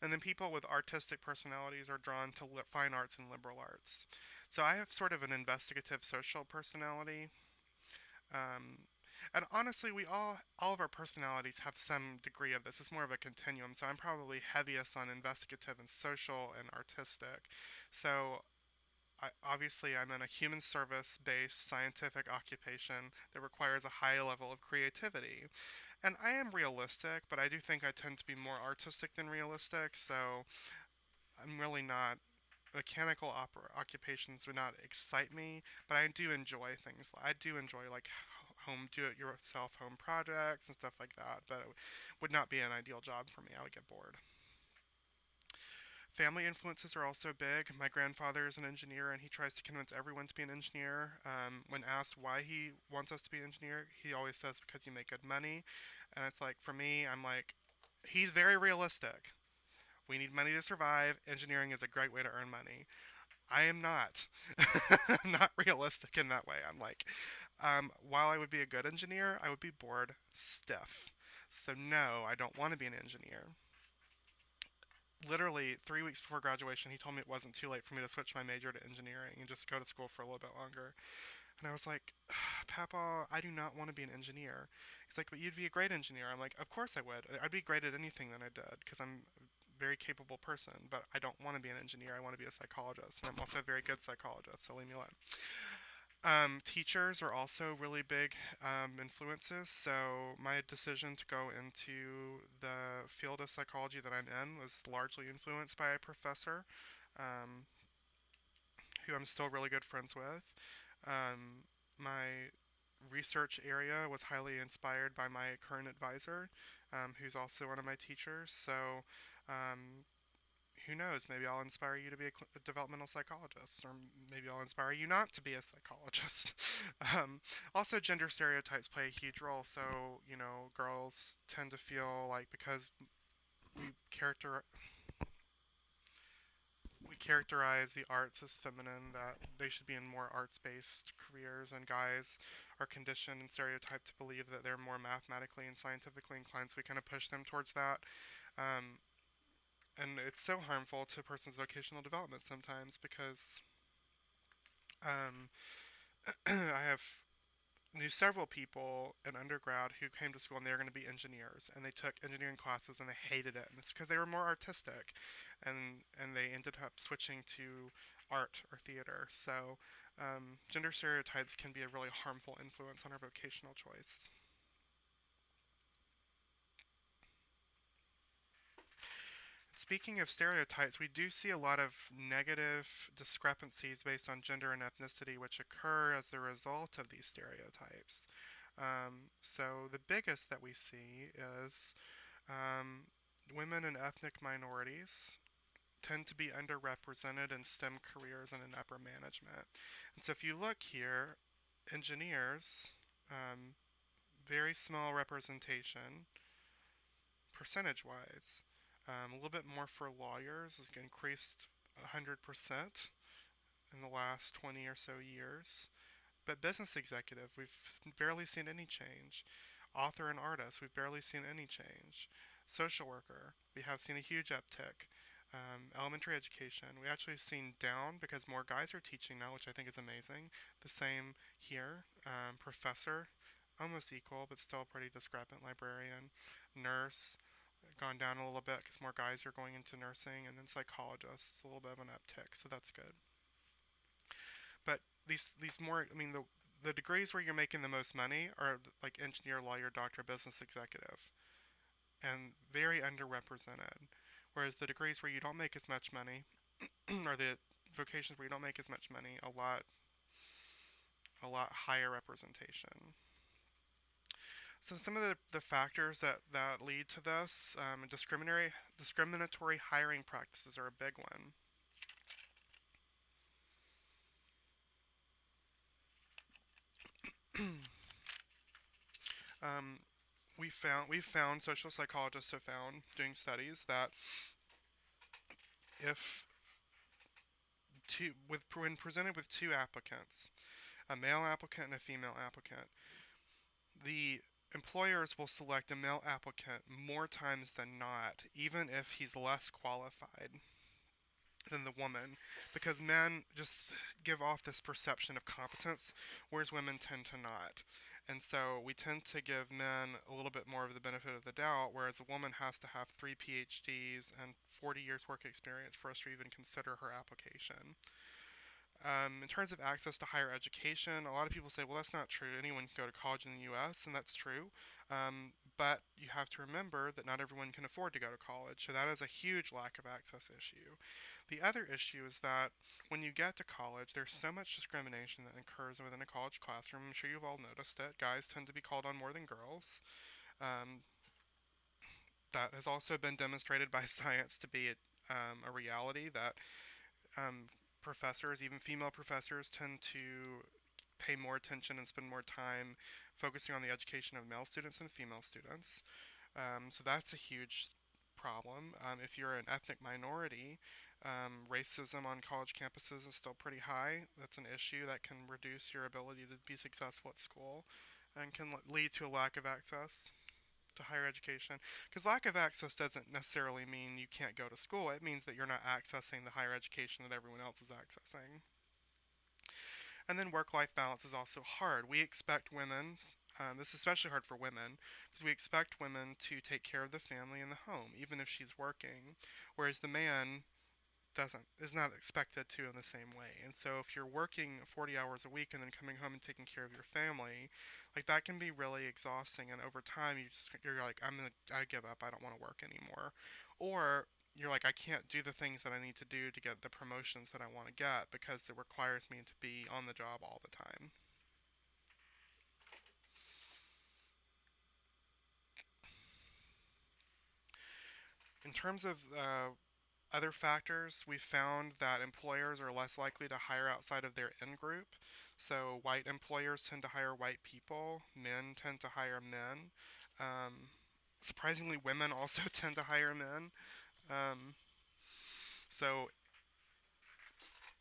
And then people with artistic personalities are drawn to fine arts and liberal arts. So I have sort of an investigative social personality. Um, and honestly, all of our personalities have some degree of this. It's more of a continuum. So I'm probably heaviest on investigative and social and artistic. So obviously, I'm in a human service based scientific occupation that requires a high level of creativity. And I am realistic, but I do think I tend to be more artistic than realistic, so I'm really not. Mechanical occupations would not excite me, but I do enjoy things. I do enjoy like home do-it-yourself home projects and stuff like that, but it would not be an ideal job for me. I would get bored. Family influences are also big. My grandfather is an engineer, and he tries to convince everyone to be an engineer. When asked why he wants us to be an engineer, he always says because you make good money. And it's like, for me, I'm like, he's very realistic. We need money to survive. Engineering is a great way to earn money. I am not. I'm not realistic in that way. I'm like, while I would be a good engineer, I would be bored stiff. So, no, I don't want to be an engineer. Literally 3 weeks before graduation, he told me it wasn't too late for me to switch my major to engineering and just go to school for a little bit longer. And I was like, Papa, I do not want to be an engineer. He's like, but you'd be a great engineer. I'm like, of course I would. I'd be great at anything that I did because I'm a very capable person, but I don't want to be an engineer. I want to be a psychologist. And I'm also a very good psychologist, so leave me alone. Teachers are also really big influences. So my decision to go into the field of psychology that I'm in was largely influenced by a professor um, who I'm still really good friends with. My research area was highly inspired by my current advisor, who's also one of my teachers. So um, who knows? Maybe I'll inspire you to be a developmental psychologist, or maybe I'll inspire you not to be a psychologist. Also, gender stereotypes play a huge role. So, girls tend to feel like because we character we characterize the arts as feminine, that they should be in more arts-based careers, and guys are conditioned and stereotyped to believe that they're more mathematically and scientifically inclined. So we kind of push them towards that. Um, and it's so harmful to a person's vocational development sometimes because um, I have knew several people in undergrad who came to school and they were going to be engineers, and they took engineering classes and they hated it, and it's because they were more artistic, and they ended up switching to art or theater. So gender stereotypes can be a really harmful influence on our vocational choice. Speaking of stereotypes, we do see a lot of negative discrepancies based on gender and ethnicity which occur as a result of these stereotypes. So the biggest that we see is um, women and ethnic minorities tend to be underrepresented in STEM careers and in upper management. And so if you look here, engineers, um, very small representation percentage-wise. A little bit more for lawyers has increased 100% in the last 20 or so years. But business executive, we've barely seen any change. Author and artist, we've barely seen any change. Social worker, we have seen a huge uptick. Elementary education, we actually have seen down because more guys are teaching now, which I think is amazing. The same here. Professor, almost equal, but still pretty discrepant. Librarian, nurse, gone down a little bit because more guys are going into nursing, and then psychologists, a little bit of an uptick, so that's good. But these more, I mean, the degrees where you're making the most money are like engineer, lawyer, doctor, business executive, and very underrepresented. Whereas the degrees where you don't make as much money, or the vocations where you don't make as much money, a lot higher representation. So some of the factors that lead to this, discriminatory hiring practices are a big one. um, we found social psychologists have found doing studies that if when presented with two applicants, a male applicant and a female applicant, the employers will select a male applicant more times than not, even if he's less qualified than the woman, because men just give off this perception of competence, whereas women tend to not. And so we tend to give men a little bit more of the benefit of the doubt, whereas a woman has to have 3 PhDs and 40 years work experience for us to even consider her application. In terms of access to higher education, a lot of people say, well, that's not true. Anyone can go to college in the US, and that's true. But you have to remember that not everyone can afford to go to college, so that is a huge lack of access issue. The other issue is that when you get to college, there's so much discrimination that occurs within a college classroom. I'm sure you've all noticed it. Guys tend to be called on more than girls. Um, that has also been demonstrated by science to be a reality that um, professors, even female professors, tend to pay more attention and spend more time focusing on the education of male students than female students. So that's a huge problem. If you're an ethnic minority, racism on college campuses is still pretty high. That's an issue that can reduce your ability to be successful at school and can lead to a lack of access to higher education. Because lack of access doesn't necessarily mean you can't go to school. It means that you're not accessing the higher education that everyone else is accessing. And then work-life balance is also hard. We expect women, this is especially hard for women, because we expect women to take care of the family and the home, even if she's working, whereas the man is not expected to in the same way. And so if you're working 40 hours a week and then coming home and taking care of your family, like that can be really exhausting, and over time you're like, I give up, I don't want to work anymore. Or you're like, I can't do the things that I need to do to get the promotions that I want to get because it requires me to be on the job all the time. In terms of other factors, we found that employers are less likely to hire outside of their in group. So white employers tend to hire white people, men tend to hire men. Um, Surprisingly, women also tend to hire men. Um, so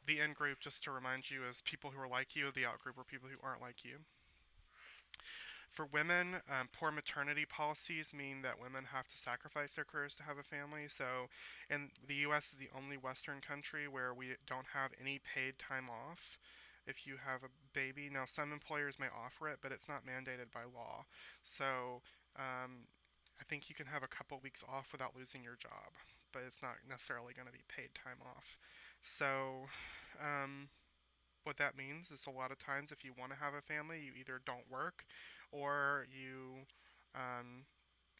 the in group, just to remind you, is people who are like you. The out group are people who aren't like you. For women, poor maternity policies mean that women have to sacrifice their careers to have a family. So, and the U.S. is the only Western country where we don't have any paid time off. if you have a baby. Now, some employers may offer it, but it's not mandated by law. So, I think you can have a couple weeks off without losing your job, but it's not necessarily going to be paid time off. So, um, what that means is a lot of times if you want to have a family, you either don't work or um,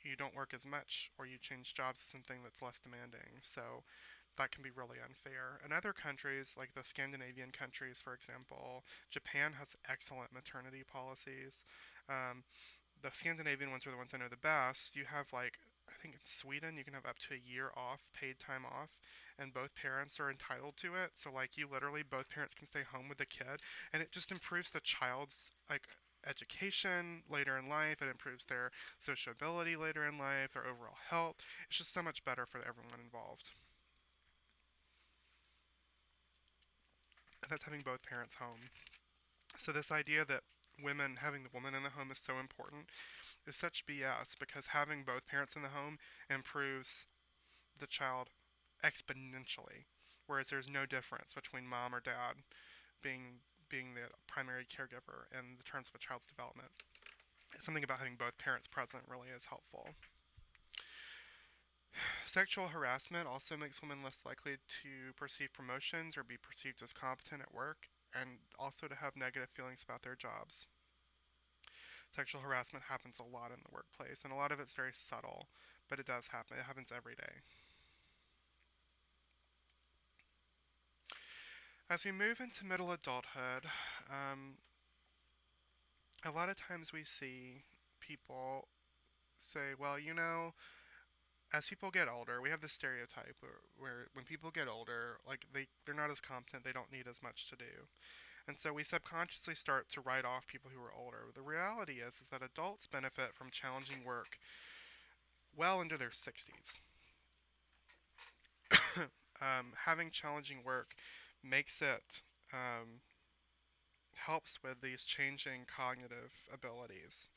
you don't work as much or you change jobs to something that's less demanding. So that can be really unfair. In other countries, like the Scandinavian countries, for example, Japan has excellent maternity policies. Um, the Scandinavian ones are the ones I know the best. You have like I think in Sweden you can have up to a year off, paid time off, and both parents are entitled to it. So like you literally both parents can stay home with the kid, and it just improves the child's like education later in life. It improves their sociability later in life, their overall health. It's just so much better for everyone involved. And that's having both parents home. So this idea that women having the woman in the home is so important is such BS because having both parents in the home improves the child exponentially, whereas there's no difference between mom or dad being the primary caregiver in the terms of a child's development. Something about having both parents present really is helpful. Sexual harassment also makes women less likely to perceive promotions or be perceived as competent at work, and also to have negative feelings about their jobs. Sexual harassment happens a lot in the workplace, and a lot of it's very subtle, but it does happen. It happens every day. As we move into middle adulthood, um, a lot of times we see people say, well, as people get older, we have this stereotype where when people get older, like they're not as competent, they don't need as much to do. And so we subconsciously start to write off people who are older. The reality is that adults benefit from challenging work well into their 60s. Having challenging work makes it helps with these changing cognitive abilities.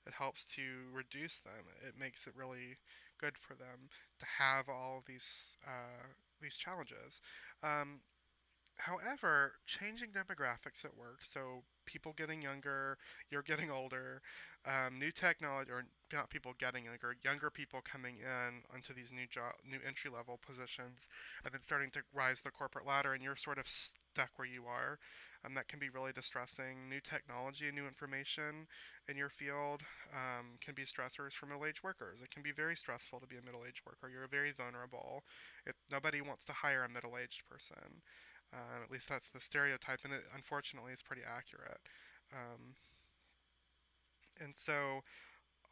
It helps to reduce them. It makes it really good for them to have all of these challenges. Um, However, changing demographics at work, so people getting younger, you're getting older, new technology, or not people getting younger, younger people coming in onto these new entry level positions, and then starting to rise the corporate ladder, and you're sort of stuck where you are. That can be really distressing. New technology and new information in your field can be stressors for middle-aged workers. It can be very stressful to be a middle-aged worker. You're very vulnerable. Nobody wants to hire a middle-aged person. At least that's the stereotype, and it unfortunately is pretty accurate. Um, and so,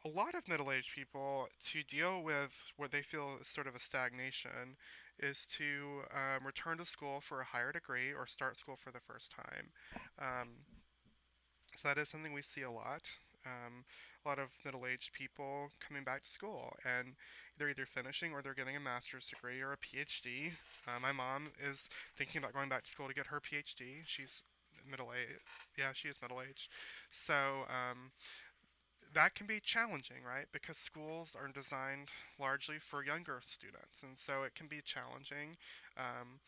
a lot of middle aged people, to deal with what they feel is sort of a stagnation, is to return to school for a higher degree or start school for the first time. Um, so, that is something we see a lot. A lot of middle aged people coming back to school, and they're either finishing or they're getting a master's degree or a PhD. My mom is thinking about going back to school to get her PhD. She's middle aged. Yeah, she is middle aged. So that can be challenging, right? Because schools are designed largely for younger students, and so it can be challenging. Um,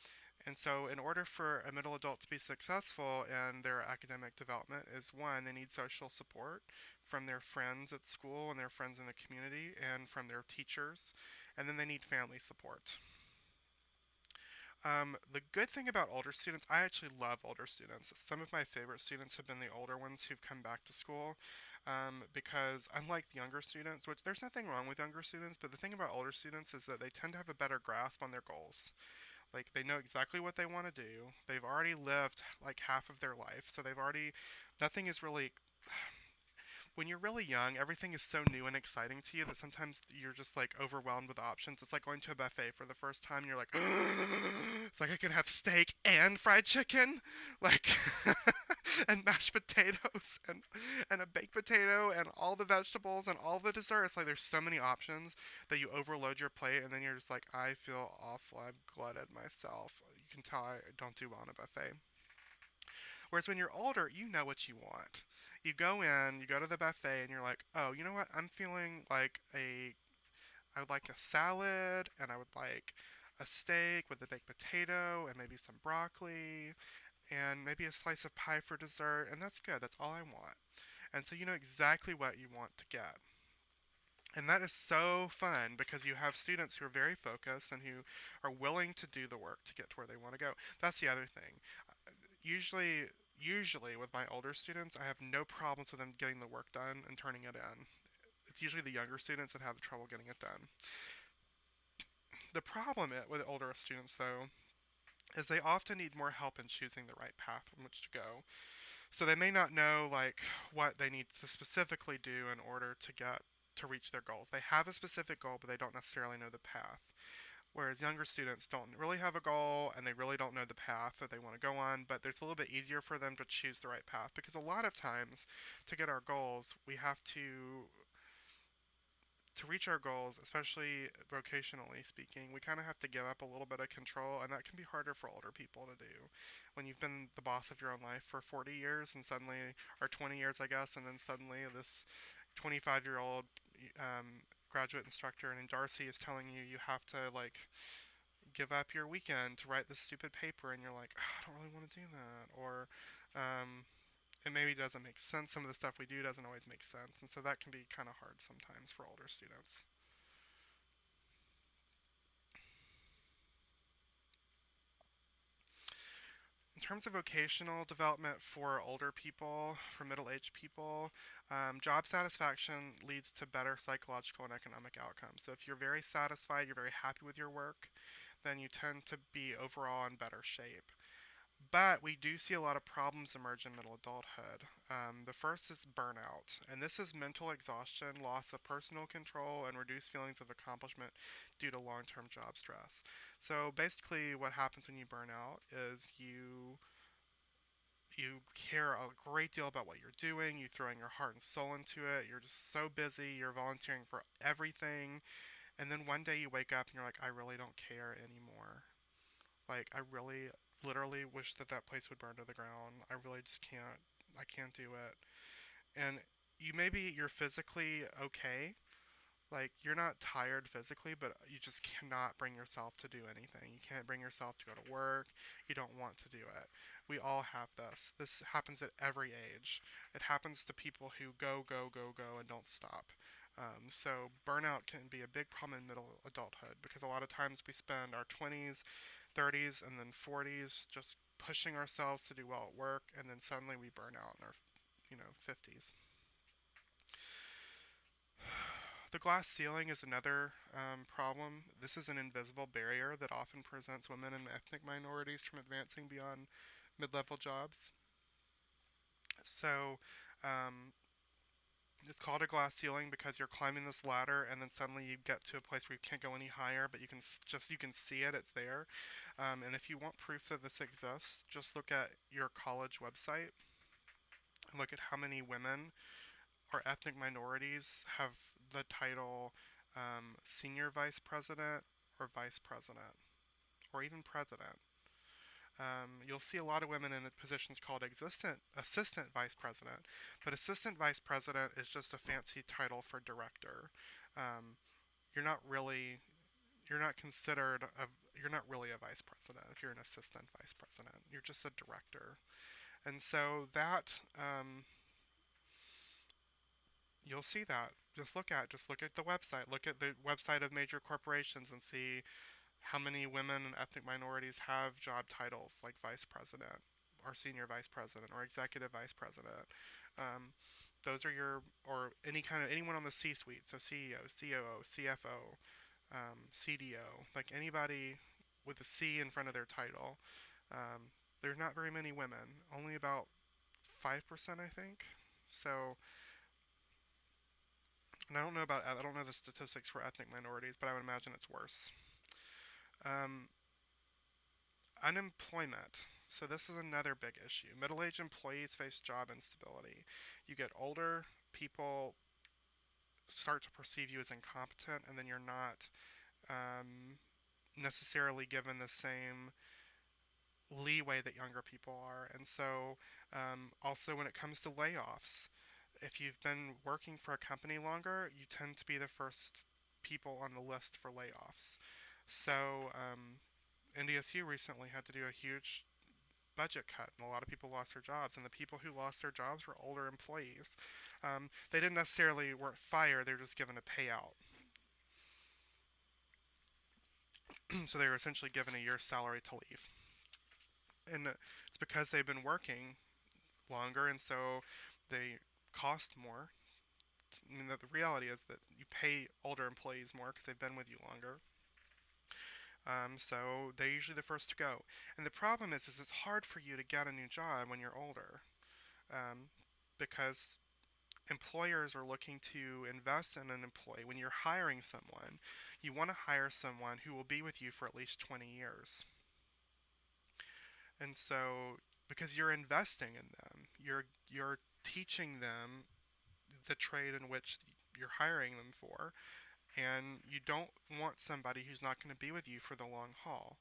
and so, in order for a middle adult to be successful in their academic development, is one, they need social support from their friends at school and their friends in the community and from their teachers, and then they need family support. The good thing about older students, I actually love older students. Some of my favorite students have been the older ones who've come back to school because unlike the younger students, which there's nothing wrong with younger students, but the thing about older students is that they tend to have a better grasp on their goals. Like they know exactly what they want to do. They've already lived like half of their life, so nothing is really when you're really young, everything is so new and exciting to you that sometimes you're just like overwhelmed with options. It's like going to a buffet for the first time and you're like, it's like I can have steak and fried chicken, like, and mashed potatoes and a baked potato and all the vegetables and all the desserts. Like there's so many options that you overload your plate and then you're just like, I feel awful. I've glutted myself. You can tell I don't do well on a buffet. Whereas when you're older, you know what you want. You go in, you go to the buffet, and you're like, oh, you know what? I would like a salad, and I would like a steak with a baked potato, and maybe some broccoli. and maybe a slice of pie for dessert, and that's good. That's all I want. And so you know exactly what you want to get. And that is so fun because you have students who are very focused and who are willing to do the work to get to where they want to go. That's the other thing. Usually with my older students, I have no problems with them getting the work done and turning it in. It's usually the younger students that have trouble getting it done. The problem with older students, though, is they often need more help in choosing the right path in which to go. So they may not know like what they need to specifically do in order to reach their goals. They have a specific goal, but they don't necessarily know the path. Whereas younger students don't really have a goal and they really don't know the path that they want to go on, but it's a little bit easier for them to choose the right path because a lot of times to get our goals, we have to reach our goals, especially vocationally speaking, we kind of have to give up a little bit of control, and that can be harder for older people to do. When you've been the boss of your own life for 40 years, and suddenly, or 20 years, I guess, and then suddenly this 25-year-old graduate instructor named Darcy is telling you you have to like give up your weekend to write this stupid paper, and you're like, oh, I don't really want to do that, or um, it maybe doesn't make sense. Some of the stuff we do doesn't always make sense, and so that can be kind of hard sometimes for older students. In terms of vocational development for older people, for middle-aged people, job satisfaction leads to better psychological and economic outcomes. So if you're very satisfied, you're very happy with your work, then you tend to be overall in better shape. But we do see a lot of problems emerge in middle adulthood. The first is burnout, and this is mental exhaustion, loss of personal control, and reduced feelings of accomplishment due to long term job stress. So basically, what happens when you burn out is you care a great deal about what you're doing, you throw in your heart and soul into it, you're just so busy, you're volunteering for everything, and then one day you wake up and you're like, I really don't care anymore. Like, I really, literally wish that that place would burn to the ground. I really just can't. I can't do it. And you're physically okay. Like, you're not tired physically, but you just cannot bring yourself to do anything. You can't bring yourself to go to work. You don't want to do it. We all have this. This happens at every age. It happens to people who go, go, go, go, and don't stop. So burnout can be a big problem in middle adulthood because a lot of times we spend our 20s, 30s, and then 40s just pushing ourselves to do well at work, and then suddenly we burn out in our, 50s. The glass ceiling is another problem. This is an invisible barrier that often prevents women and ethnic minorities from advancing beyond mid-level jobs. So, um, it's called a glass ceiling because you're climbing this ladder and then suddenly you get to a place where you can't go any higher, but you can see it. It's there. And if you want proof that this exists, just look at your college website and look at how many women or ethnic minorities have the title senior vice president or vice president or even president. You'll see a lot of women in positions called assistant vice president, but assistant vice president is just a fancy title for director. Um, you're not really you're not considered a you're not really a vice president if you're an assistant vice president. You're just a director, and so that you'll see that. Just look at the website. Look at the website of major corporations and see how many women and ethnic minorities have job titles like vice president or senior vice president or executive vice president. Um, those are or anyone on the C-suite, so CEO, COO, CFO, CDO, like anybody with a C in front of their title. There's not very many women, only about 5%, I think. So, and I don't know the statistics for ethnic minorities, but I would imagine it's worse. Um, Unemployment. So this is another big issue. Middle-aged employees face job instability. You get older, people start to perceive you as incompetent, and then you're not um, necessarily given the same leeway that younger people are. And so, also when it comes to layoffs, if you've been working for a company longer, you tend to be the first people on the list for layoffs. So, NDSU recently had to do a huge budget cut, and a lot of people lost their jobs. And the people who lost their jobs were older employees. They didn't necessarily weren't fired; they were just given a payout. So they were essentially given a year's salary to leave. And it's because they've been working longer, and so they cost more. I mean, the reality is that you pay older employees more because they've been with you longer. So they're usually the first to go. And the problem is it's hard for you to get a new job when you're older, um, because employers are looking to invest in an employee. When you're hiring someone, you want to hire someone who will be with you for at least 20 years. And so, because you're investing in them, you're teaching them the trade in which you're hiring them for, and you don't want somebody who's not going to be with you for the long haul.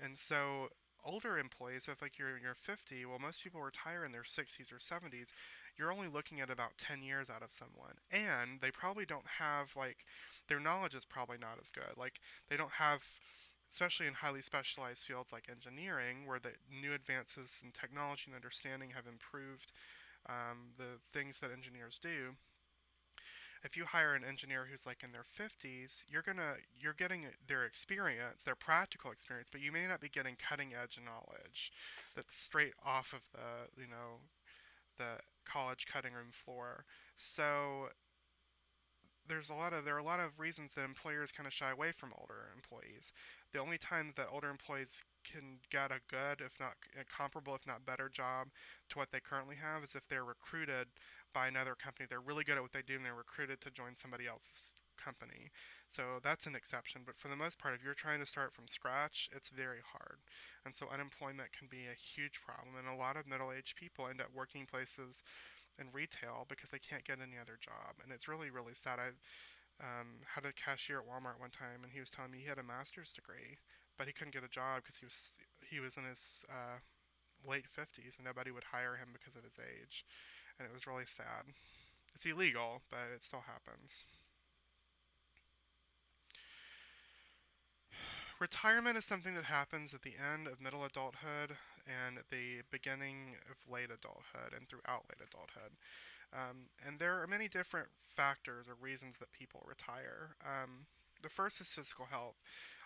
And so older employees, so if like you're 50, well, most people retire in their 60s or 70s. You're only looking at about 10 years out of someone, and they probably don't have like their knowledge is probably not as good. Like they don't have, especially in highly specialized fields like engineering, where the new advances in technology and understanding have improved the things that engineers do. If you hire an engineer who's like in their 50s, you're getting their experience, their practical experience, but you may not be getting cutting edge knowledge that's straight off of the college cutting room floor. So there are a lot of reasons that employers kind of shy away from older employees. The only time that older employees can get a good, if not a comparable, if not better job to what they currently have is if they're recruited by another company. They're really good at what they do and they're recruited to join somebody else's company. So that's an exception. But for the most part, if you're trying to start from scratch, it's very hard. And so unemployment can be a huge problem. And a lot of middle-aged people end up working places in retail because they can't get any other job. And it's really, really sad. I had a cashier at Walmart one time, and he was telling me he had a master's degree, but he couldn't get a job because he was in his late 50s, and nobody would hire him because of his age. And it was really sad. It's illegal, but it still happens. Retirement is something that happens at the end of middle adulthood and at the beginning of late adulthood and throughout late adulthood. And there are many different factors or reasons that people retire. The first is physical health.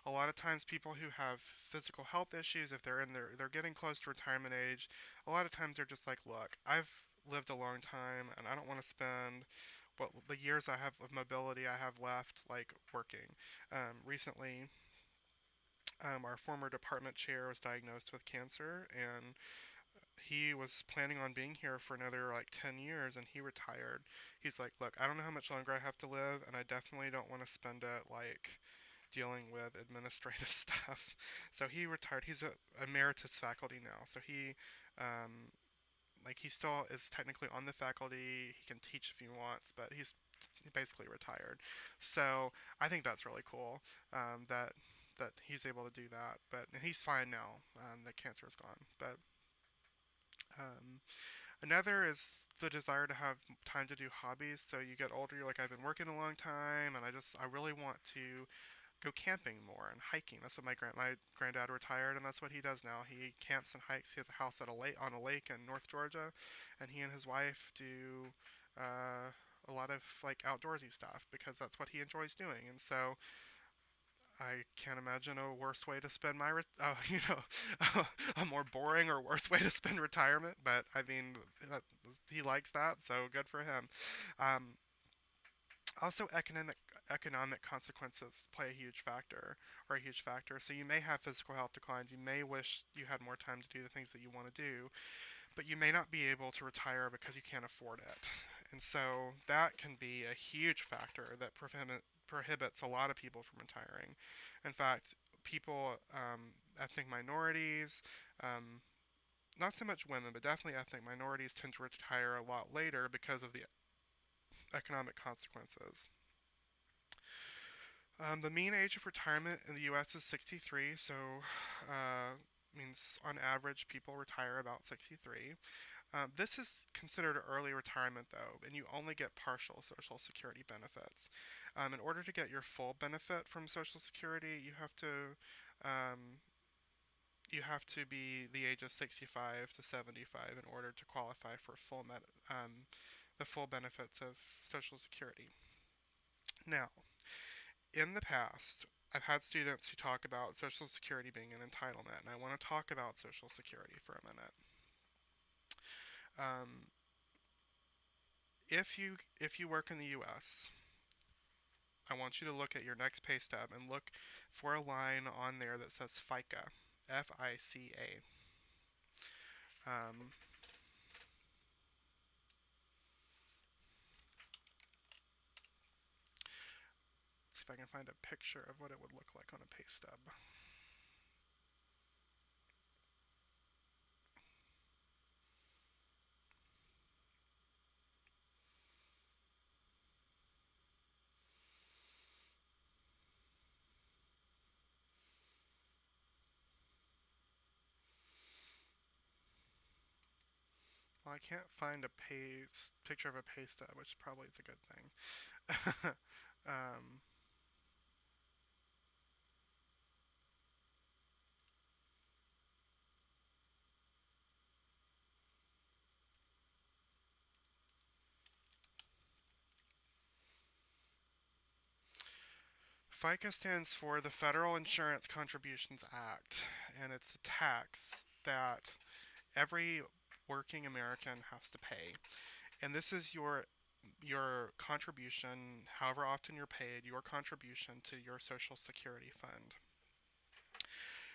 A lot of times people who have physical health issues, if they're getting close to retirement age, a lot of times they're just like, look, I've lived a long time and I don't want to spend what the years I have of mobility I have left like working. Recently, our former department chair was diagnosed with cancer, and he was planning on being here for another like 10 years, and he retired. He's like, look, I don't know how much longer I have to live, and I definitely don't want to spend it like dealing with administrative stuff. So he retired. He's a emeritus faculty now, so um, he still is technically on the faculty. He can teach if he wants, but he's basically retired. So I think that's really cool, that he's able to do that. But and he's fine now. The cancer is gone. But um, another is the desire to have time to do hobbies. So you get older, you're like, I've been working a long time, and I really want to go camping more and hiking. That's what my granddad retired, and that's what he does now. He camps and hikes. He has a house at a lake on a lake in North Georgia, and he and his wife do a lot of like outdoorsy stuff because that's what he enjoys doing. And so I can't imagine a worse way to spend a more boring or worse way to spend retirement. But I mean, that, he likes that, so good for him. Um, Also, economic consequences play a huge factor. So you may have physical health declines. You may wish you had more time to do the things that you want to do, but you may not be able to retire because you can't afford it. And so that can be a huge factor that prohibits a lot of people from retiring. In fact, ethnic minorities, um, not so much women, but definitely ethnic minorities tend to retire a lot later because of the economic consequences. The mean age of retirement in the U.S. is 63, so means on average people retire about 63. This is considered early retirement though, and you only get partial Social Security benefits. In order to get your full benefit from Social Security, you have to um, you have to be the age of 65 to 75 in order to qualify for the full benefits of Social Security. Now, in the past, I've had students who talk about Social Security being an entitlement, and I want to talk about Social Security for a minute. Um, if you work in the U.S., I want you to look at your next pay stub and look for a line on there that says FICA, FICA. Um, let's see if I can find a picture of what it would look like on a pay stub. Well, I can't find a picture of a pay stub, which probably is a good thing. um, FICA stands for the Federal Insurance Contributions Act, and it's a tax that every working American has to pay. And this is your contribution, however often you're paid, your contribution to your Social Security fund.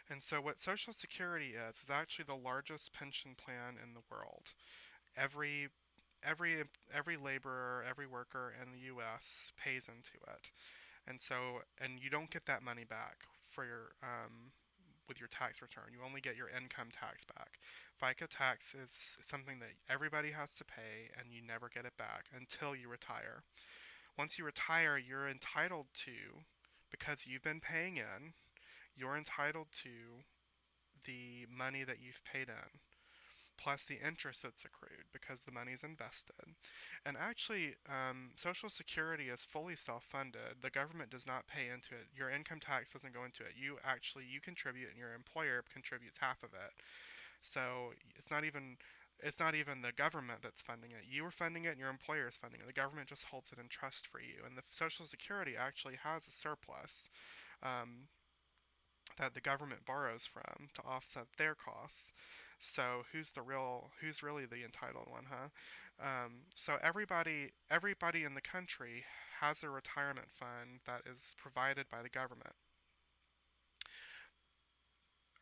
And so what Social Security is actually the largest pension plan in the world. Every every every laborer, every worker in the US pays into it. And you don't get that money back for your with your tax return. You only get your income tax back. FICA tax is something that everybody has to pay, and you never get it back until you retire. Once you retire, you're entitled to, because you've been paying in, you're entitled to the money that you've paid in, plus the interest that's accrued because the money's invested. And actually, Social Security is fully self-funded. The government does not pay into it. Your income tax doesn't go into it. You contribute, and your employer contributes half of it. So it's not even the government that's funding it. You are funding it, and your employer is funding it. The government just holds it in trust for you. And the Social Security actually has a surplus um, that the government borrows from to offset their costs. So who's really the entitled one, huh? So everybody in the country has a retirement fund that is provided by the government,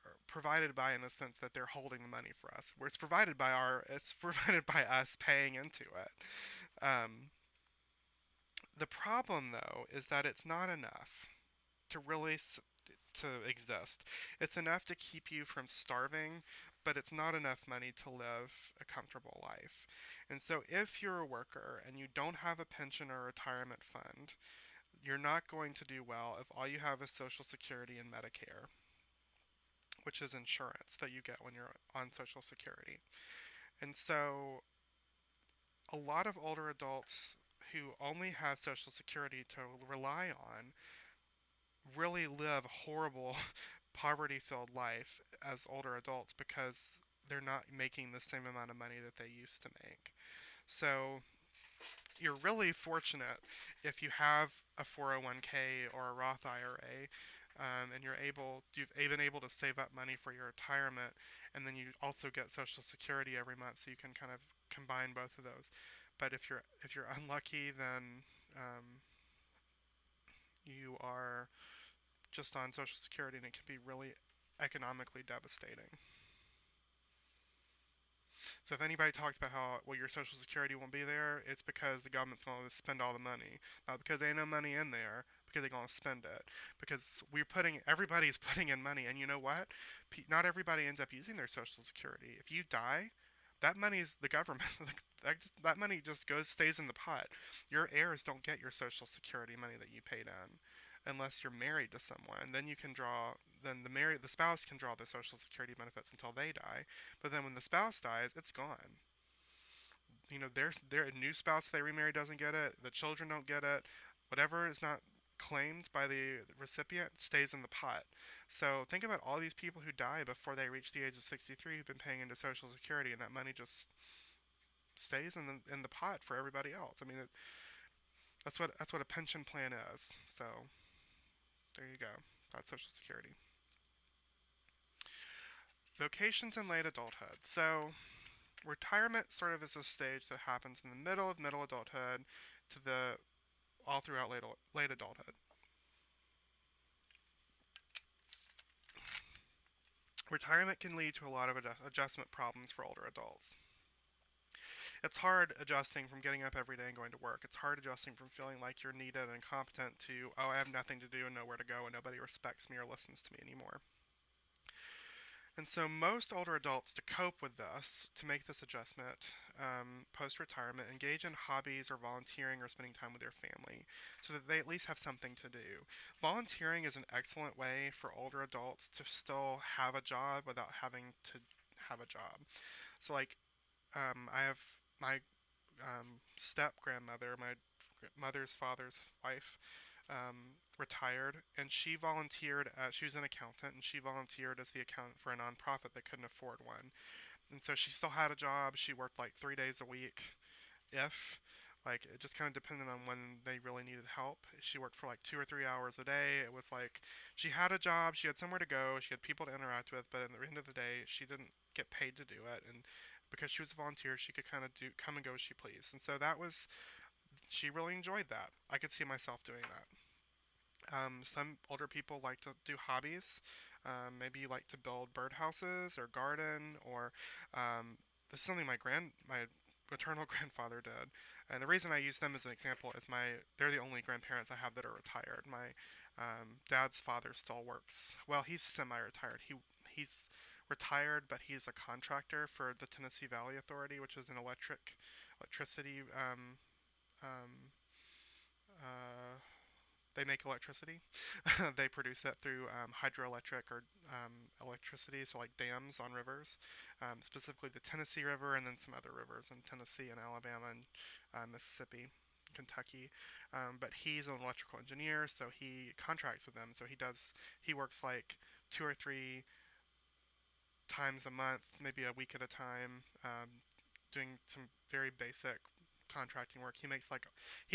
or provided by in the sense that they're holding the money for us. Where it's provided by us paying into it. Um, the problem though is that it's not enough to to exist. It's enough to keep you from starving, but it's not enough money to live a comfortable life. And so if you're a worker and you don't have a pension or retirement fund, you're not going to do well if all you have is Social Security and Medicare, which is insurance that you get when you're on Social Security. And so a lot of older adults who only have Social Security to rely on really live a horrible poverty filled life as older adults because they're not making the same amount of money that they used to make. So you're really fortunate if you have a 401k or a Roth IRA, and you've been able to save up money for your retirement, and then you also get Social Security every month, so you can kind of combine both of those. But if you're unlucky, then you are just on Social Security, and it can be really economically devastating. So if anybody talks about how, well, your Social Security won't be there, it's because the government's going to spend all the money, not because there ain't no money in there, because they're going to spend it. Because everybody's putting in money, and you know what? Not everybody ends up using their Social Security. If you die, that money's the government. That money just stays in the pot. Your heirs don't get your Social Security money that you paid in, unless you're married to someone. Then the spouse can draw the Social Security benefits until they die. But then when the spouse dies, it's gone. Their new spouse, if they remarry, doesn't get it. The children don't get it. Whatever is not claimed by the recipient stays in the pot. So think about all these people who die before they reach the age of 63 who've been paying into Social Security, and that money just stays in the pot for everybody else. I mean, that's what a pension plan is. So there you go. That's Social Security. Vocations in late adulthood. So retirement sort of is a stage that happens in the middle of middle adulthood to the all throughout late adulthood. Retirement can lead to a lot of adjustment problems for older adults. It's hard adjusting from getting up every day and going to work. It's hard adjusting from feeling like you're needed and competent to, oh, I have nothing to do and nowhere to go and nobody respects me or listens to me anymore. And so most older adults, to cope with this, to make this adjustment post-retirement, engage in hobbies or volunteering or spending time with their family so that they at least have something to do. Volunteering is an excellent way for older adults to still have a job without having to have a job. So like I have my step-grandmother, my mother's father's wife, retired, and she volunteered. She was an accountant, and she volunteered as the accountant for a nonprofit that couldn't afford one. And so she still had a job. She worked like 3 days a week, if like it just kind of depended on when they really needed help. She worked for like 2 or 3 hours a day. It was like she had a job, she had somewhere to go, she had people to interact with, but at the end of the day, she didn't get paid to do it. And because she was a volunteer, she could kind of come and go as she pleased. And so she really enjoyed that. I could see myself doing that. Some older people like to do hobbies. Maybe you like to build birdhouses or garden, or this is something my maternal grandfather did. And the reason I use them as an example is they're the only grandparents I have that are retired. My dad's father still works. Well, he's semi-retired. He's retired, but he's a contractor for the Tennessee Valley Authority, which is an electricity um, uh, they make electricity. They produce it through hydroelectric or electricity, so like dams on rivers, specifically the Tennessee River and then some other rivers in Tennessee and Alabama and Mississippi, Kentucky. But he's an electrical engineer, so he contracts with them. So he works like 2 or 3 times a month, maybe a week at a time, doing some very basic contracting work. He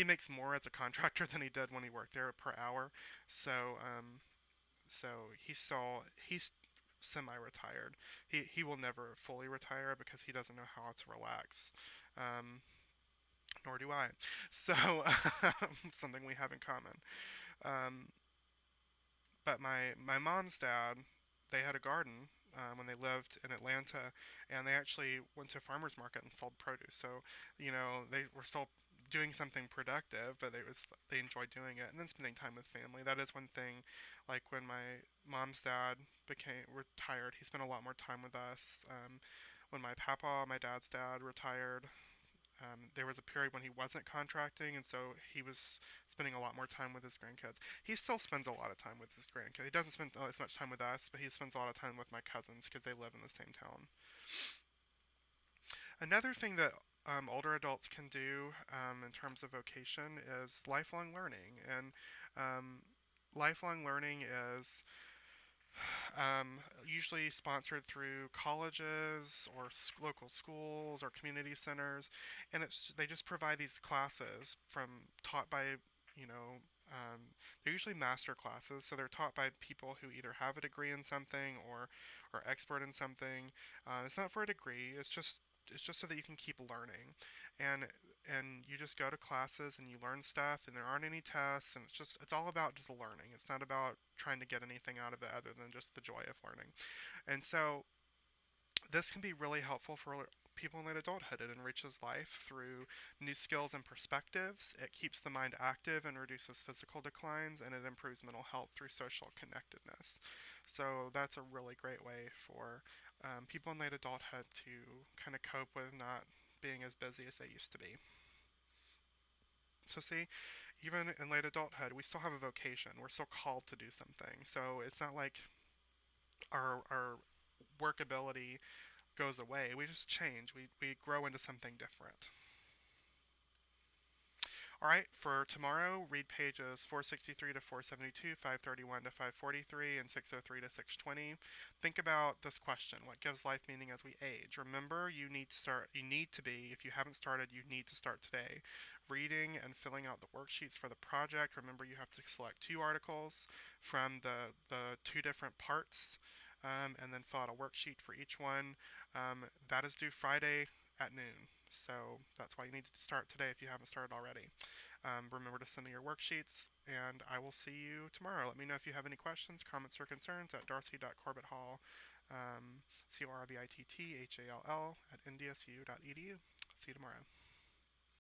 makes more as a contractor than he did when he worked there per hour. So so he's semi-retired. He will never fully retire because he doesn't know how to relax. Um, Nor do I. So something we have in common. Um, but my mom's dad, they had a garden when they lived in Atlanta, and they actually went to a farmer's market and sold produce. So, they were still doing something productive, but they enjoyed doing it, and then spending time with family. That is one thing. Like when my mom's dad became retired, he spent a lot more time with us. When my dad's dad, retired, there was a period when he wasn't contracting, and so he was spending a lot more time with his grandkids. He still spends a lot of time with his grandkids. He doesn't spend as much time with us, but he spends a lot of time with my cousins because they live in the same town. Another thing that older adults can do in terms of vocation is lifelong learning. And um, lifelong learning is usually sponsored through colleges or local schools or community centers, and they just provide these classes taught by you know they're usually master classes, so they're taught by people who either have a degree in something or are expert in something. It's not for a degree. It's just so that you can keep learning, and you just go to classes and you learn stuff, and there aren't any tests, and it's all about just learning. It's not about trying to get anything out of it other than just the joy of learning. And so this can be really helpful for people in late adulthood. It enriches life through new skills and perspectives. It keeps the mind active and reduces physical declines, and it improves mental health through social connectedness. So that's a really great way for people in late adulthood to kind of cope with not being as busy as they used to be. So see, even in late adulthood, we still have a vocation. We're still called to do something. So it's not like our workability goes away. We just change. We grow into something different. All right, for tomorrow, read pages 463 to 472, 531 to 543, and 603 to 620. Think about this question: what gives life meaning as we age? Remember, you need to start. You need to be. If you haven't started, you need to start today. Reading and filling out the worksheets for the project. Remember, you have to select two articles from the two different parts, and then fill out a worksheet for each one. That is due Friday at noon. So that's why you need to start today if you haven't started already. Remember to send me your worksheets, and I will see you tomorrow. Let me know if you have any questions, comments, or concerns at darcy.corbetthall, CORBITTHALL, at ndsu.edu. See you tomorrow.